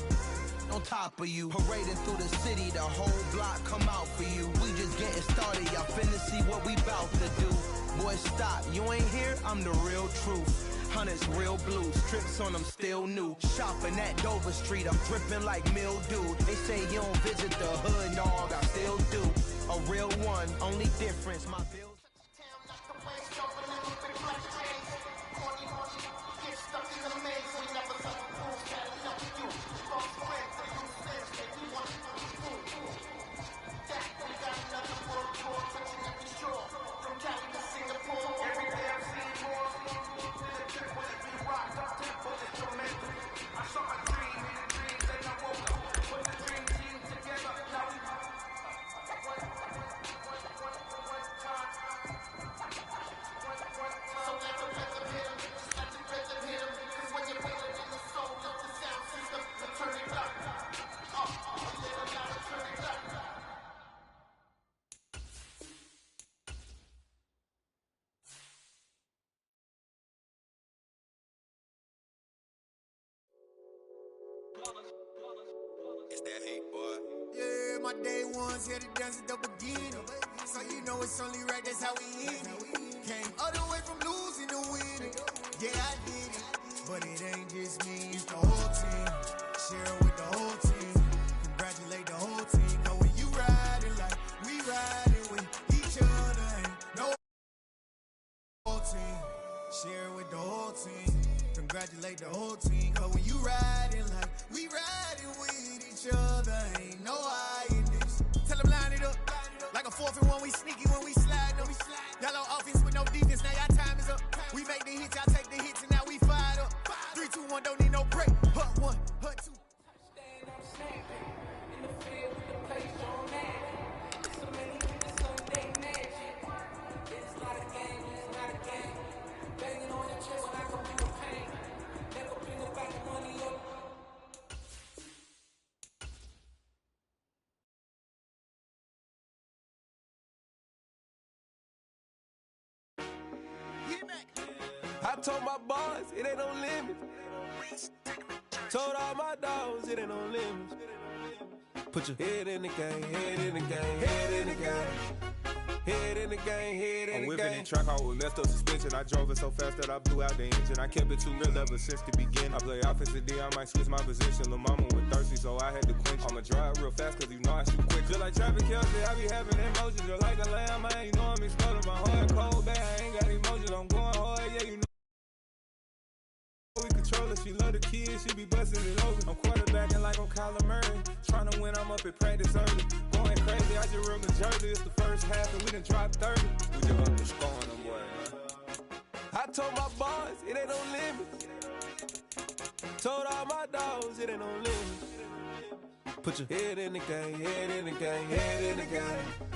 Speaker 1: on top of you. Parading through the city, the whole block come out for you. We just getting started, y'all finna see what we bout to do. Boy, stop, you ain't here, I'm the real truth. Hunters, real blue, strips on them still new. Shopping at Dover Street, I'm dripping like mildew. They say you don't visit the hood, dog, I still do. A real one, only difference, my bills.
Speaker 10: It's that hate, boy.
Speaker 11: Yeah, my day ones here to dance at the beginning. So you know it's only right, that's how we eat it. Came all the way from losing to winning. Yeah, I did it. But it ain't just me, it's the whole team. Share it with the whole team. Congratulate the whole team. Cause when you riding like we riding with each other, ain't no whole team. Share it with the whole team. Congratulate the whole team. Cause when you riding like we riding with each other, ain't no hiding this. Tell them line it up. Like a 4th and 1, we sneaky when we slide. No, we slide. Y'all on offense with no defense.
Speaker 10: I told my boys, it ain't no limit. Told all my dogs, it ain't no limit. Put your head in the game, head in the game, head in the game. Head in the game, head in the game. I'm whipping in track out with messed up suspension. I drove it so fast that I blew out the engine. I kept it too real ever since the beginning. I play offensive D, I might switch my position. Lil' mama was thirsty, so I had to quench. I'ma drive real fast, cause you know I shoot quick. Just like traffic Kelsey, I be having emotions. Just like a lamb, man, you know I'm exploding. My heart cold, bad, I ain't got emotions. I'm going hard, yeah, you know. We control her, she love the kids, she be busting it open. I'm quarterbacking like I'm Kyler Murray. Trying to win, I'm up at practice early. Going crazy, I just ripped the jersey. It's the first half and we done dropped 30. We just up the scoring them, boy, man. I told my boys, it ain't no limit. Told all my dogs, it ain't no limit. Put your head in the game, head in the game, head in the game.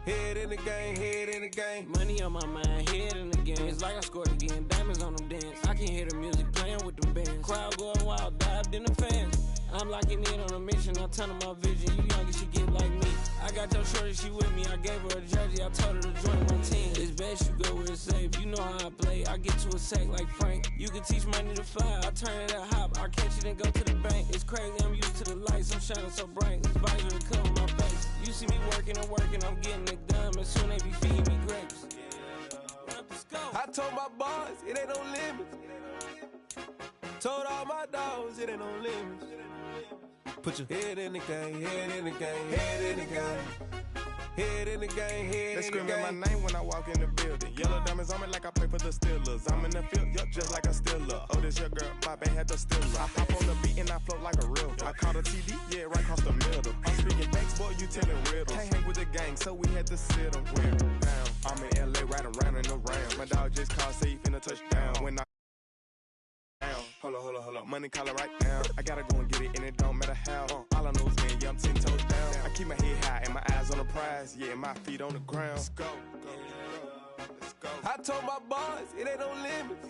Speaker 10: Head in the game, head in the game.
Speaker 12: Money on my mind, head in the game. It's like I scored again, diamonds on them dance. I can hear the music playing with them bands. Crowd going wild, dived in the fans. I'm locking in on a mission, I'm telling my vision. You young, she get like me. I got your shorty, she with me. I gave her a jersey, I told her to join my team. It's best you go where it's safe. You know how I play. I get to a sack like Frank. You can teach money to fly. I turn it a hop. I catch it and go to the bank. It's crazy, I'm used to the lights. I'm shining so bright. This visor to cover my face. You see me working and working, I'm getting it done. And soon they be feeding me grapes. Let's go. I told my boys, it ain't no limit. Told all my dogs, it ain't no limit. Put your head in the game, head in the game, head in the game. Head in the game, head
Speaker 13: they
Speaker 12: in the game.
Speaker 13: They screaming my name when I walk in the building. Yellow diamonds on me like I play for the Steelers. I'm in the field, yup, just like a Steeler. Oh, this your girl, my band had the Steeler. I hop on the beat and I float like a real. I caught a TV, yeah, right across the middle. I'm speaking thanks, boy, you telling riddles. Can't hang with the gang, so we had to sit them down. I'm in LA, riding around in the round. My dog just called, say he finna touchdown. When I Hold up, money calling right now. I gotta go and get it, and it don't matter how. All I know is, man, yeah, I'm 10 toes down. I keep my head high and my eyes on the prize. Yeah, my feet on the ground. Let's go. Let's go.
Speaker 10: I told my boys, it ain't no limits.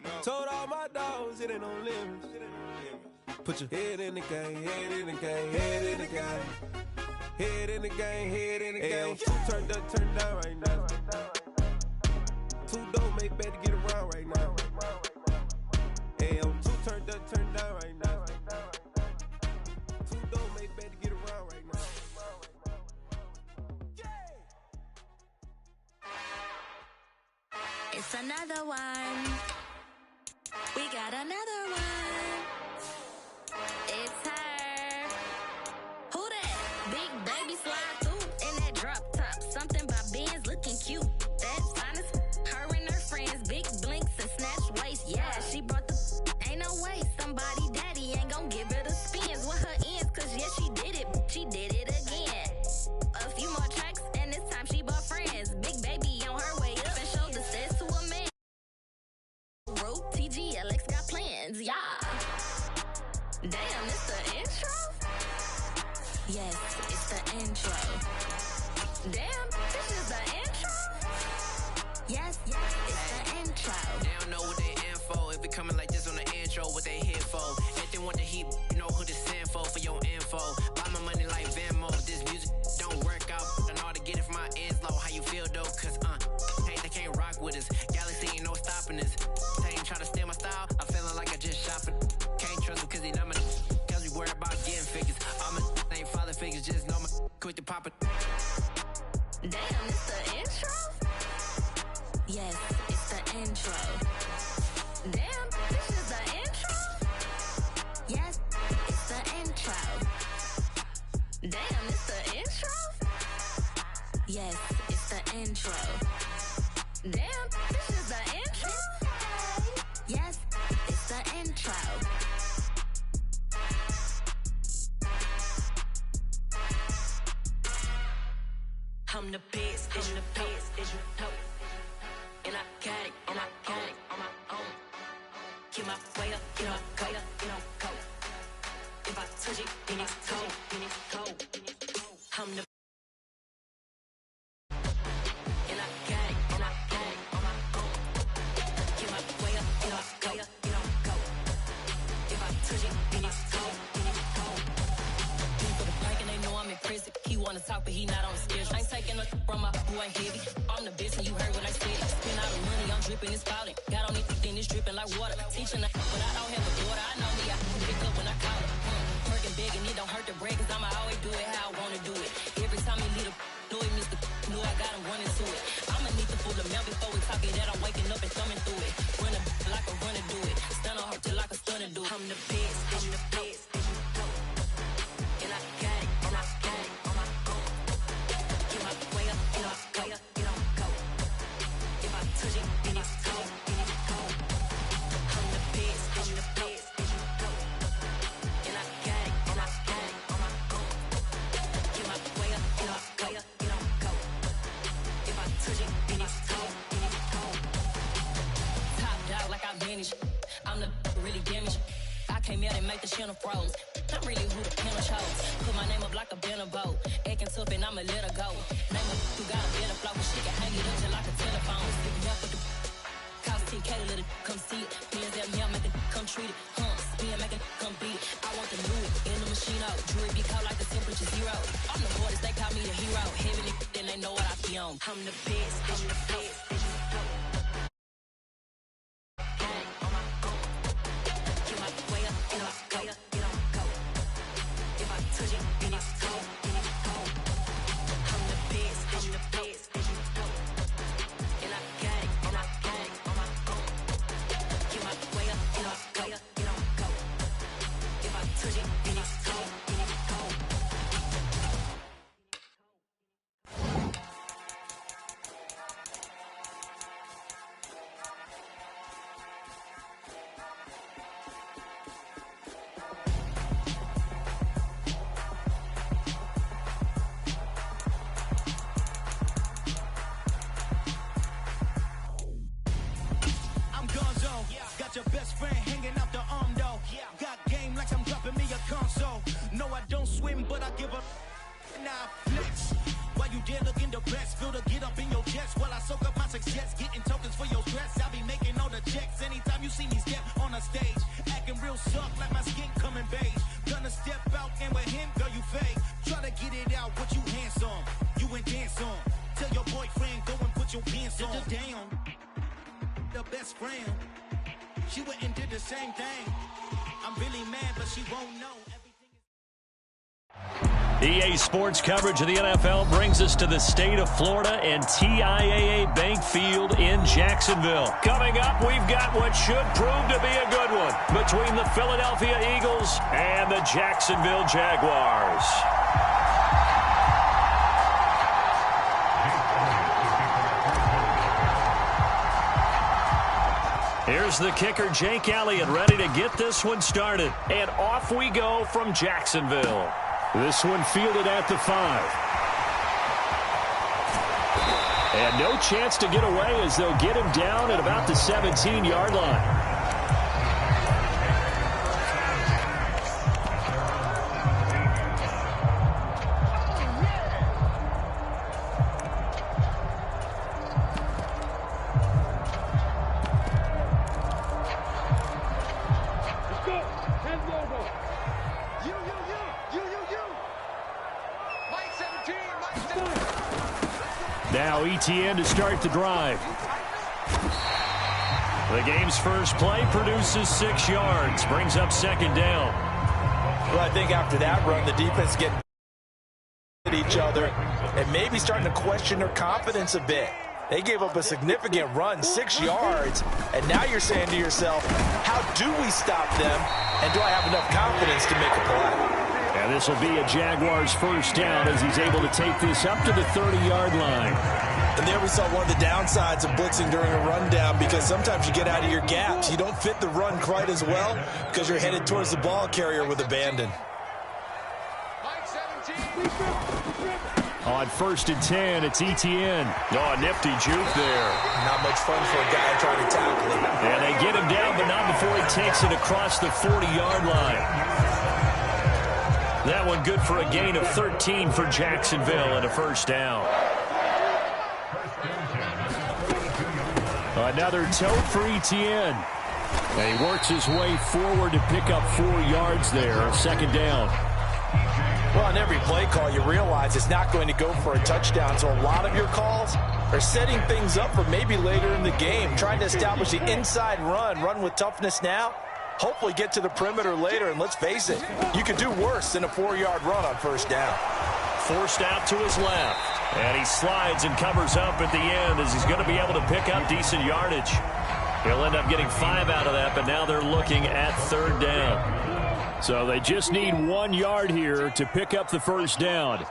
Speaker 10: No. Told all my dogs, it ain't no limits. Put your head in the game, head in the game, head in the game. Head in the game, head in the game. Two turned up, turned down right now. Two don't make better get around right now. Hey, I'm two turned up, turned down right now. Two don't make better get around right now.
Speaker 14: It's another one. We got another one. It's her. Who that? Big baby slide through in that drop top. Something by Benz looking cute. That's fine as her and her friends. Big blinks and snatch waist. Yeah, she brought the. Ain't no way somebody daddy ain't gon' give her the spins with her ends. Cause yeah, she did it. She did it again. A few more tracks and this time she bought friends. Big baby on her way up and showed the steps to a man. Road TGLX got plans, yeah. Damn, it's the intro? Yes, it's the intro. Damn, this is the intro? Yes, it's the intro.
Speaker 15: They don't know what they in for. If it coming like this on the intro, what they here for? If they want the heat, you know who to send for your info. Buy my money like Venmo. This music don't work out. I know how to get it from my ends low. How you feel though? Cause hey, they can't rock with us. Galaxy ain't no stopping us. They ain't try to steal my style. I'm feeling like I just shopping. Can't trust them cause they not my cause we worried about getting figures. All my ain't father figures, just know my quick to pop it.
Speaker 14: Damn, it's the intro? Yes, it's the intro. Damn, this is the intro? Yes, it's the intro. Damn, it's the intro? Yes, it's the intro. Damn, this is the intro? Yes, it's the intro.
Speaker 16: I'm the best, I'm the best, is you know. And I got it, and I got it on my own. Get my way up, get up, go, go. If I touch it, then it's cold, then it's cold. I'm the and I got it, and I got it on my own. Get my way up, get up, go. If I touch it, then it's cold, then it's cold. He for the blank and they know I'm in prison. He wanna talk, but he not on the schedule. I ain't taking nothing from my boy heavy. I'm the best and you heard what I said. Spend all the money, I'm dripping, it's spouting. Got on anything, it's dripping like water. Teaching her, but I don't have a daughter. I know me, I can pick up when I call her. Working big and it don't hurt to break, cause I'ma always do it how I wanna do it. Every time he lead a know it, Mr. Knew I got him running to it. I'ma need to pull the mail before we talk it that I'm waking up and thumbing through it. Run a like a runner do it. Stun on her till like a stunner do it. I'm the best, I'm the best. And I got it, and I got it on my own. Get my way up, get my way up, get on go. If I touch it, then it's cold, then it's cold. I'm the best, I'm the best. And I got it, and I got it on my own. Get my way up, get my way up, get on go. If I touch it, then it's cold, then it's cold. Top dog like I manage. I'm the really damaged. I came out and make the channel froze. I'm really who the panel chose. Put my name up like a banner boat. Acting tough and I'ma let her go. Name her who got a better flow, but she can hang it up just like a telephone. Stick me up with the cost 10K to let it come see it. Hands at me, I make it come treat it. Spin, make it come beat it. I want the new in the machine out. Jewelry be cold like the temperature zero. I'm the hardest, they call me the hero. Heaven it, then they know what I be on. I'm the best, I'm the best.
Speaker 17: Your best friend hanging out the arm though. Got game like I'm dropping me a console. No, I don't swim, but I give up. Now flex. While you there looking the best, feel the get up in your chest while I soak up my success. Getting tokens for your stress. I'll be making all the checks anytime you see me step on a stage. Acting real soft like my skin coming beige. Gonna step out and with him, girl, you fake. Try to get it out, what you handsome. You ain't dance on. Tell your boyfriend, go and put your pants on. Down. The best friend. She went and did the same thing. I'm really mad, but she won't know.
Speaker 3: EA Sports coverage of the NFL brings us to the state of Florida and TIAA Bank Field in Jacksonville. Coming up, we've got what should prove to be a good one between the Philadelphia Eagles and the Jacksonville Jaguars. Here's the kicker, Jake Elliott, ready to get this one started. And off we go from Jacksonville. This one fielded at the 5. And no chance to get away as they'll get him down at about the 17-yard line. Now ETN to start the drive. The game's first play produces 6 yards, brings up second down.
Speaker 4: Well, I think after that run, the defense getting at each other and maybe starting to question their confidence a bit. They gave up a significant run, 6 yards, and now you're saying to yourself, how do we stop them, and do I have enough confidence to make a play?
Speaker 3: And this will be a Jaguars first down as he's able to take this up to the 30-yard line.
Speaker 4: And there we saw one of the downsides of blitzing during a rundown, because sometimes you get out of your gaps. You don't fit the run quite as well because you're headed towards the ball carrier with abandon.
Speaker 3: On 1st and 10, it's ETN. Oh, a nifty juke there.
Speaker 4: Not much fun for a guy trying to tackle him.
Speaker 3: And they get him down, but not before he takes it across the 40-yard line. That one good for a gain of 13 for Jacksonville and a first down. Another tote for ETN. And he works his way forward to pick up 4 yards there, second down.
Speaker 4: Well, on every play call, you realize it's not going to go for a touchdown, so a lot of your calls
Speaker 6: are setting things up for maybe later in the game, trying to establish the inside run with toughness now, hopefully get to the perimeter later, and let's face it, you could do worse than a 4-yard run on first down.
Speaker 3: Forced out to his left, and he slides and covers up at the end as he's going to be able to pick up decent yardage. He'll end up getting 5 out of that, but now they're looking at third down. So they just need 1 yard here to pick up the first down.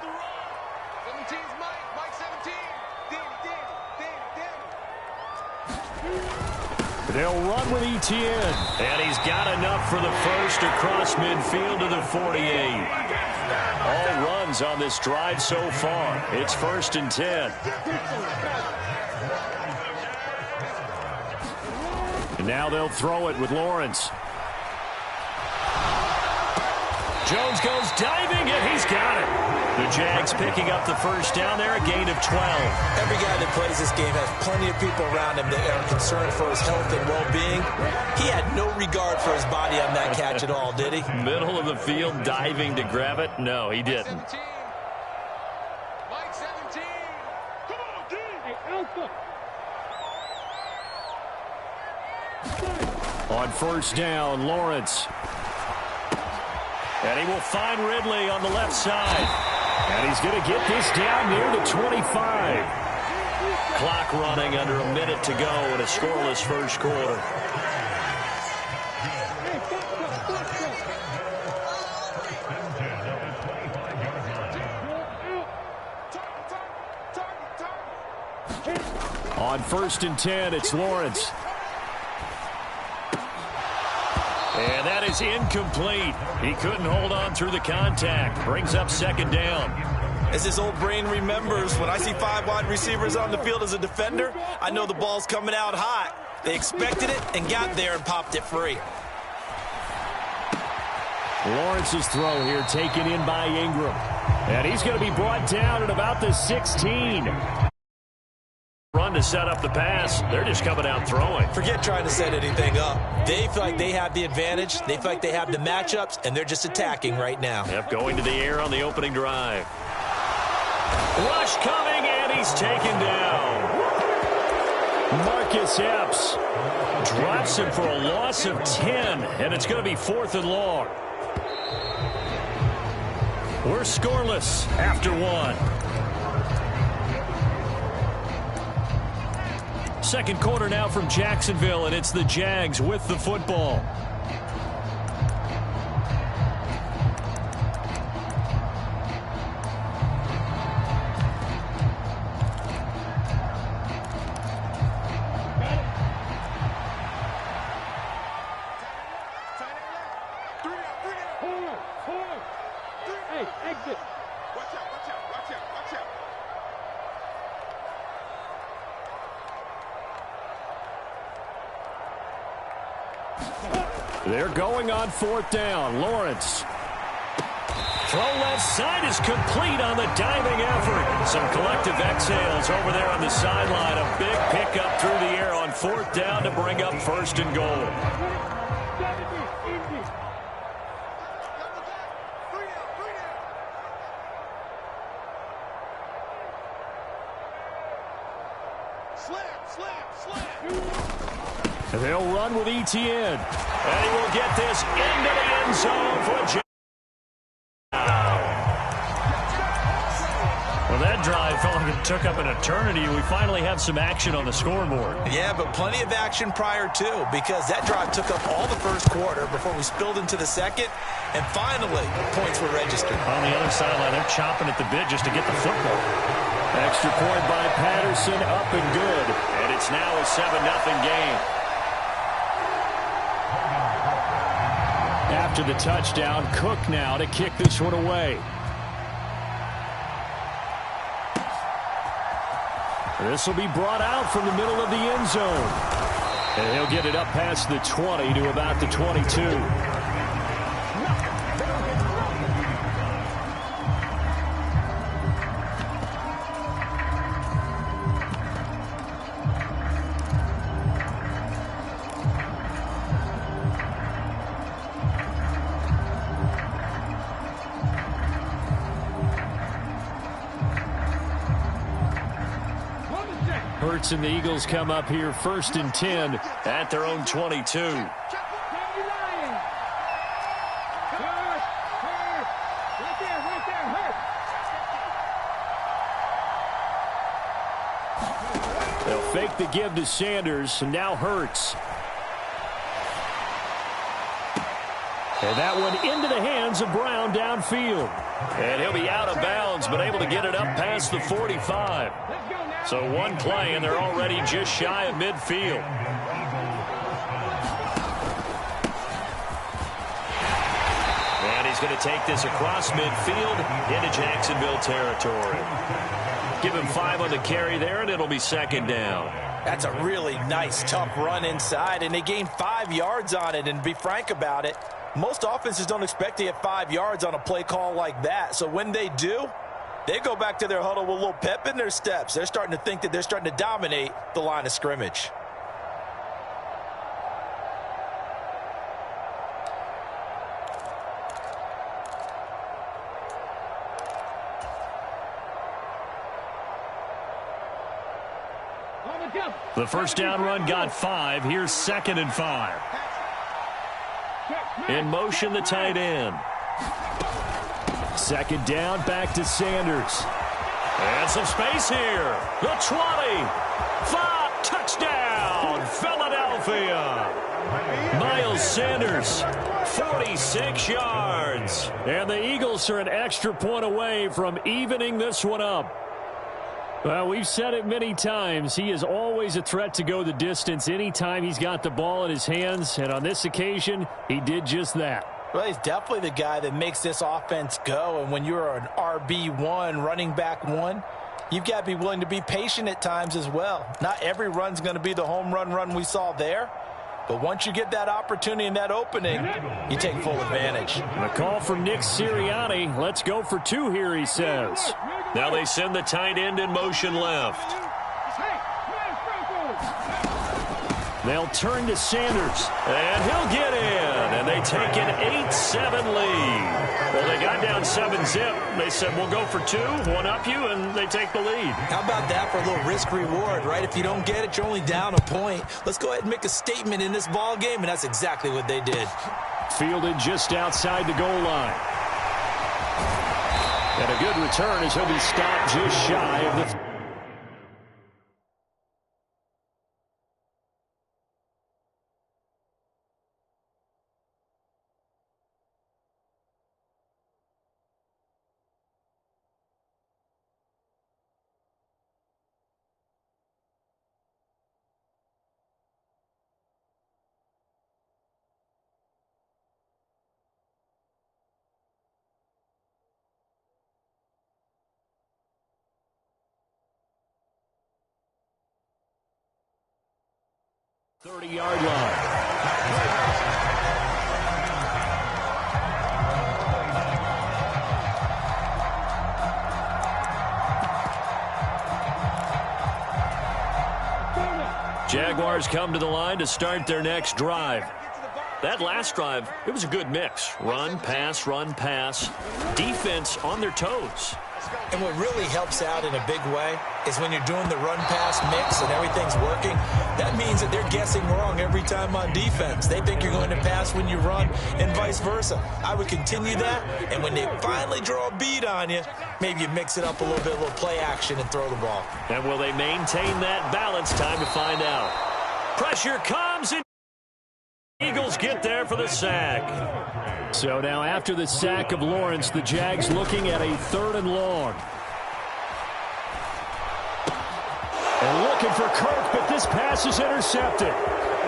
Speaker 3: They'll run with Etienne, and he's got enough for the first across midfield to the 48. All runs on this drive so far. It's 1st and 10. And now they'll throw it with Lawrence. Jones goes diving, and he's got it. The Jags picking up the first down there, a gain of 12.
Speaker 4: Every guy that plays this game has plenty of people around him that are concerned for his health and well-being. He had no regard for his body on that catch at all, did he?
Speaker 3: Middle of the field, diving to grab it? No, he didn't.
Speaker 5: Mike 17. Come on, D. Hey, Alpha.
Speaker 3: On first down, Lawrence. And he will find Ridley on the left side. And he's going to get this down near the 25. Clock running under a minute to go in a scoreless first quarter. On 1st and 10, it's Lawrence. And that is incomplete. He couldn't hold on through the contact. Brings up 2nd down.
Speaker 6: As his old brain remembers, when I see 5 wide receivers on the field as a defender, I know the ball's coming out hot. They expected it and got there and popped it free.
Speaker 3: Lawrence's throw here taken in by Ingram. And he's going to be brought down at about the 16. Run to set up the pass. They're just coming out throwing.
Speaker 6: Forget trying to set anything up. They feel like they have the advantage. They feel like they have the matchups, and they're just attacking right now.
Speaker 3: Yep, going to the air on the opening drive. Rush coming, and he's taken down. Marcus Epps drops him for a loss of 10, and it's going to be 4th and long. We're scoreless after 1. Second quarter now from Jacksonville, and it's the Jags with the football.
Speaker 5: Hey, exit. Watch out, watch out, watch out, watch out.
Speaker 3: They're going on 4th down. Lawrence. Throw left side is complete on the diving effort. Some collective exhales over there on the sideline. A big pickup through the air on 4th down to bring up 1st and goal. They'll run with Etienne. And he will get this into the end zone for a jump. Well, that drive felt like it took up an eternity. We finally have some action on the scoreboard.
Speaker 6: Yeah, but plenty of action prior to, because that drive took up all the first quarter before we spilled into the second, and finally, points were registered.
Speaker 3: On the other sideline, they're chomping at the bit just to get the football. Extra point by Patterson, up and good. And it's now a 7-0 game. After the touchdown, Cook now to kick this one away. This will be brought out from the middle of the end zone. And he'll get it up past the 20 to about the 22. Hurts and the Eagles come up here 1st and 10 at their own 22. They'll fake the give to Sanders, and now Hurts. And that one into the hands of Brown downfield. And he'll be out of bounds, but able to get it up past the 45. So one play, and they're already just shy of midfield. And he's going to take this across midfield into Jacksonville territory. Give him 5 on the carry there, and it'll be 2nd down.
Speaker 6: That's a really nice, tough run inside, and they gained 5 yards on it. And to be frank about it, most offenses don't expect to get 5 yards on a play call like that. So when they do, they go back to their huddle with a little pep in their steps. They're starting to think that they're starting to dominate the line of scrimmage.
Speaker 3: The first down run got 5. Here's 2nd and 5. In motion, the tight end. 2nd down, back to Sanders. And some space here. The 20. 5. Touchdown, Philadelphia. Miles Sanders, 46 yards. And the Eagles are an extra point away from evening this one up. Well, we've said it many times. He is always a threat to go the distance anytime he's got the ball in his hands. And on this occasion, he did just that.
Speaker 6: Well, he's definitely the guy that makes this offense go. And when you're an RB1, running back 1, you've got to be willing to be patient at times as well. Not every run's going to be the home run we saw there. But once you get that opportunity and that opening, you take full advantage.
Speaker 3: A call from Nick Sirianni. Let's go for 2 here, he says. Now they send the tight end in motion left. They'll turn to Sanders, and he'll get in. And they take an 8-7 lead. Well, they got down 7-zip. They said, we'll go for 2, one up you, and they take the lead.
Speaker 4: How about that for a little risk-reward, right? If you don't get it, you're only down a point. Let's go ahead and make a statement in this ball game, and that's exactly what they did.
Speaker 3: Fielded just outside the goal line. And a good return as he'll be stopped just shy of the... ...30-yard line. Jaguars come to the line to start their next drive. That last drive, it was a good mix. Run, pass, defense on their toes.
Speaker 4: And what really helps out in a big way is when you're doing the run-pass mix and everything's working, that means that they're guessing wrong every time on defense. They think you're going to pass when you run and vice versa. I would continue that, and when they finally draw a beat on you, maybe you mix it up a little bit, a little play action and throw the ball.
Speaker 3: And will they maintain that balance? Time to find out. Pressure comes, and Eagles get there for the sack. So now after the sack of Lawrence, the Jags looking at a 3rd and long. And looking for Kirk, but this pass is intercepted.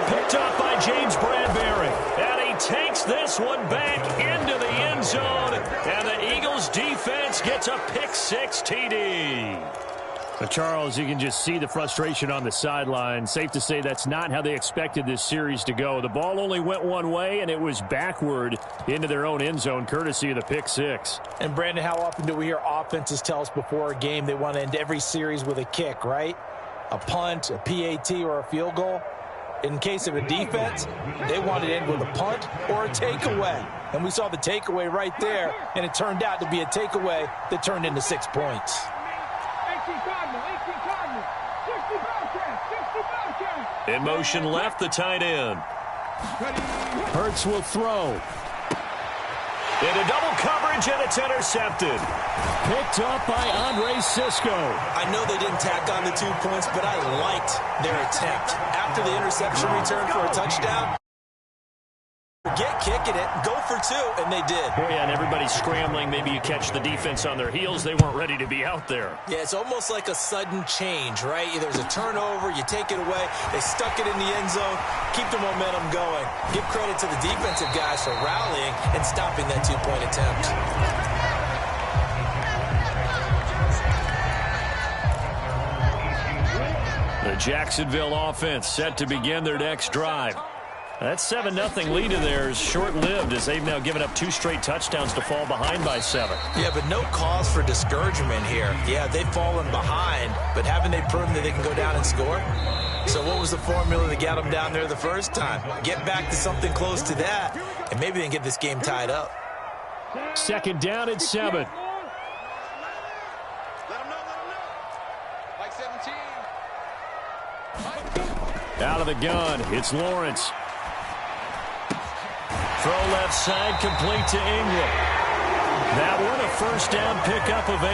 Speaker 3: Picked up by James Bradbury. And he takes this one back into the end zone. And the Eagles defense gets a pick-6 TD. But Charles, you can just see the frustration on the sideline. Safe to say that's not how they expected this series to go. The ball only went one way, and it was backward into their own end zone, courtesy of the pick-6.
Speaker 6: And, Brandon, how often do we hear offenses tell us before a game they want to end every series with a kick, right? A punt, a PAT, or a field goal. In case of a defense, they want to end with a punt or a takeaway. And we saw the takeaway right there, and it turned out to be a takeaway that turned into 6 points.
Speaker 3: In motion left, the tight end. Hurts will throw. Into double coverage, and it's intercepted. Picked up by Andre Cisco.
Speaker 4: I know they didn't tack on the 2 points, but I liked their attempt. After the interception return for a touchdown, get kicking it, go for 2, and they did.
Speaker 3: Oh, yeah, and everybody's scrambling. Maybe you catch the defense on their heels. They weren't ready to be out there.
Speaker 4: Yeah, it's almost like a sudden change, right? There's a turnover, you take it away, they stuck it in the end zone, keep the momentum going. Give credit to the defensive guys for rallying and stopping that 2-point attempt.
Speaker 3: The Jacksonville offense set to begin their next drive. That 7-0 lead of theirs short-lived as they've now given up 2 straight touchdowns to fall behind by 7.
Speaker 4: Yeah, but no cause for discouragement here. Yeah, they've fallen behind, but haven't they proven that they can go down and score? So what was the formula that got them down there the first time? Get back to something close to that, and maybe they can get this game tied up.
Speaker 3: Second down at 7.
Speaker 5: Let them know. Like 17.
Speaker 3: Out of the gun, it's Lawrence. Throw left side, complete to Ingram. That one a first down pickup of 8.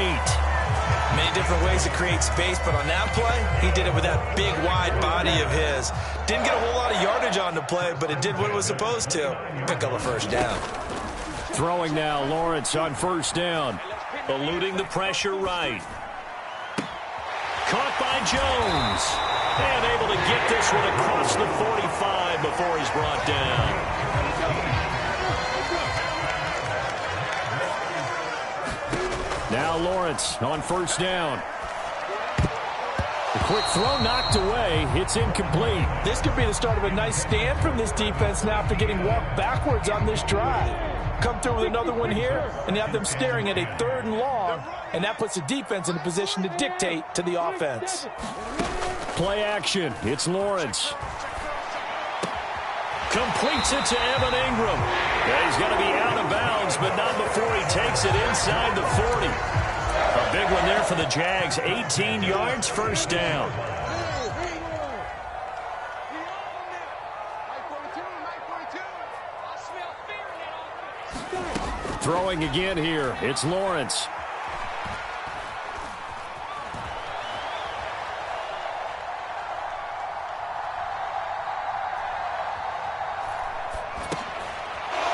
Speaker 4: Many different ways to create space, but on that play, he did it with that big, wide body of his. Didn't get a whole lot of yardage on the play, but it did what it was supposed to. Pick up a first down.
Speaker 3: Throwing now, Lawrence on first down. Eluding the pressure right. Caught by Jones. And able to get this one across the 45 before he's brought down. Now Lawrence on first down. The quick throw knocked away. It's incomplete.
Speaker 6: This could be the start of a nice stand from this defense now after getting walked backwards on this drive. Come through with another one here, and you have them staring at a 3rd and long, and that puts the defense in a position to dictate to the offense.
Speaker 3: Play action. It's Lawrence. Completes it to Evan Ingram. Yeah, he's going to be out of bounds, but not before he takes it inside the 40. A big one there for the Jags. 18 yards, first down. Throwing again here. It's Lawrence.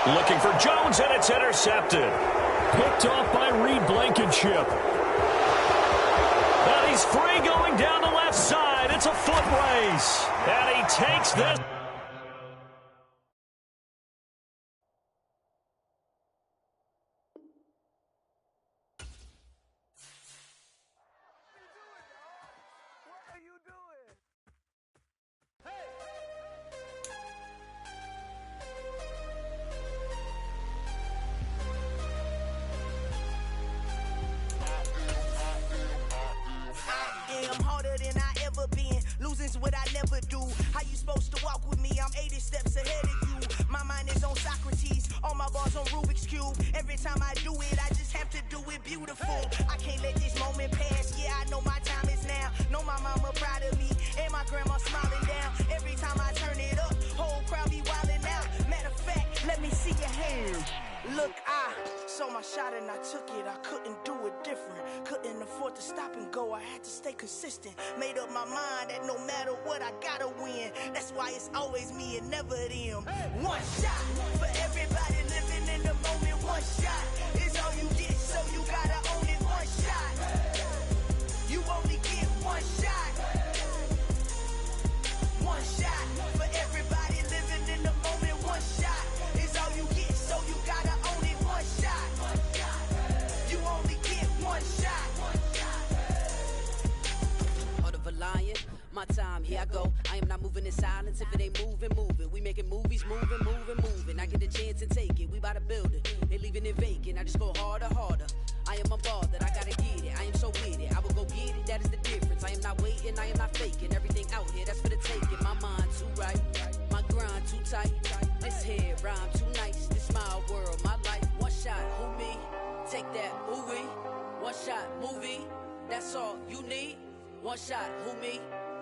Speaker 3: Looking for Jones, and it's intercepted. Picked off by Reed Blankenship. And he's free going down the left side. It's a foot race. And he takes this.
Speaker 18: What I never do. How you supposed to walk with me? I'm 80 steps ahead of you. My mind is on Socrates, all my bars on Rubik's Cube. Every time I do it, I just have to do it beautiful. I can't let this moment pass. Yeah, I know my time is now. Know my mama proud of me, and my grandma smiling down. Every time I turn it up, whole crowd be wilding out. Matter of fact, let me see your hands. Look, I saw my shot and I took it. I couldn't do it different. Couldn't afford to stop and go. I had to stay consistent. Made up my mind that no matter what, I gotta win. That's why it's always me and never them. One shot for everybody living in the moment. One shot is all you get, so you gotta own it. One shot. You only get one shot. One shot for everybody living in the moment. One shot is all you get, so you gotta own it. One shot. You only get one shot.
Speaker 19: Heart of a lion, my time, here I go. I am not moving in silence. If it ain't moving, moving. We making movies, moving, moving, moving. I get a chance and take it. We bout to build it. They leaving it vacant. I just go harder, harder. I am a ball that I gotta get it. I am so with it. I will go get it. That is the difference. I am not waiting. I am not faking. Everything out here, that's for the taking. My mind too right. My grind too tight. This head rhyme too nice. This my world, my life. One shot, who me? Take that, ooh-wee. One shot, movie. That's all you need. One shot, who me?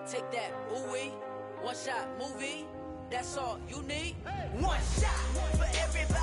Speaker 19: Take that, ooh-wee. One shot. shot movie. That's all you need.
Speaker 18: One shot for everybody.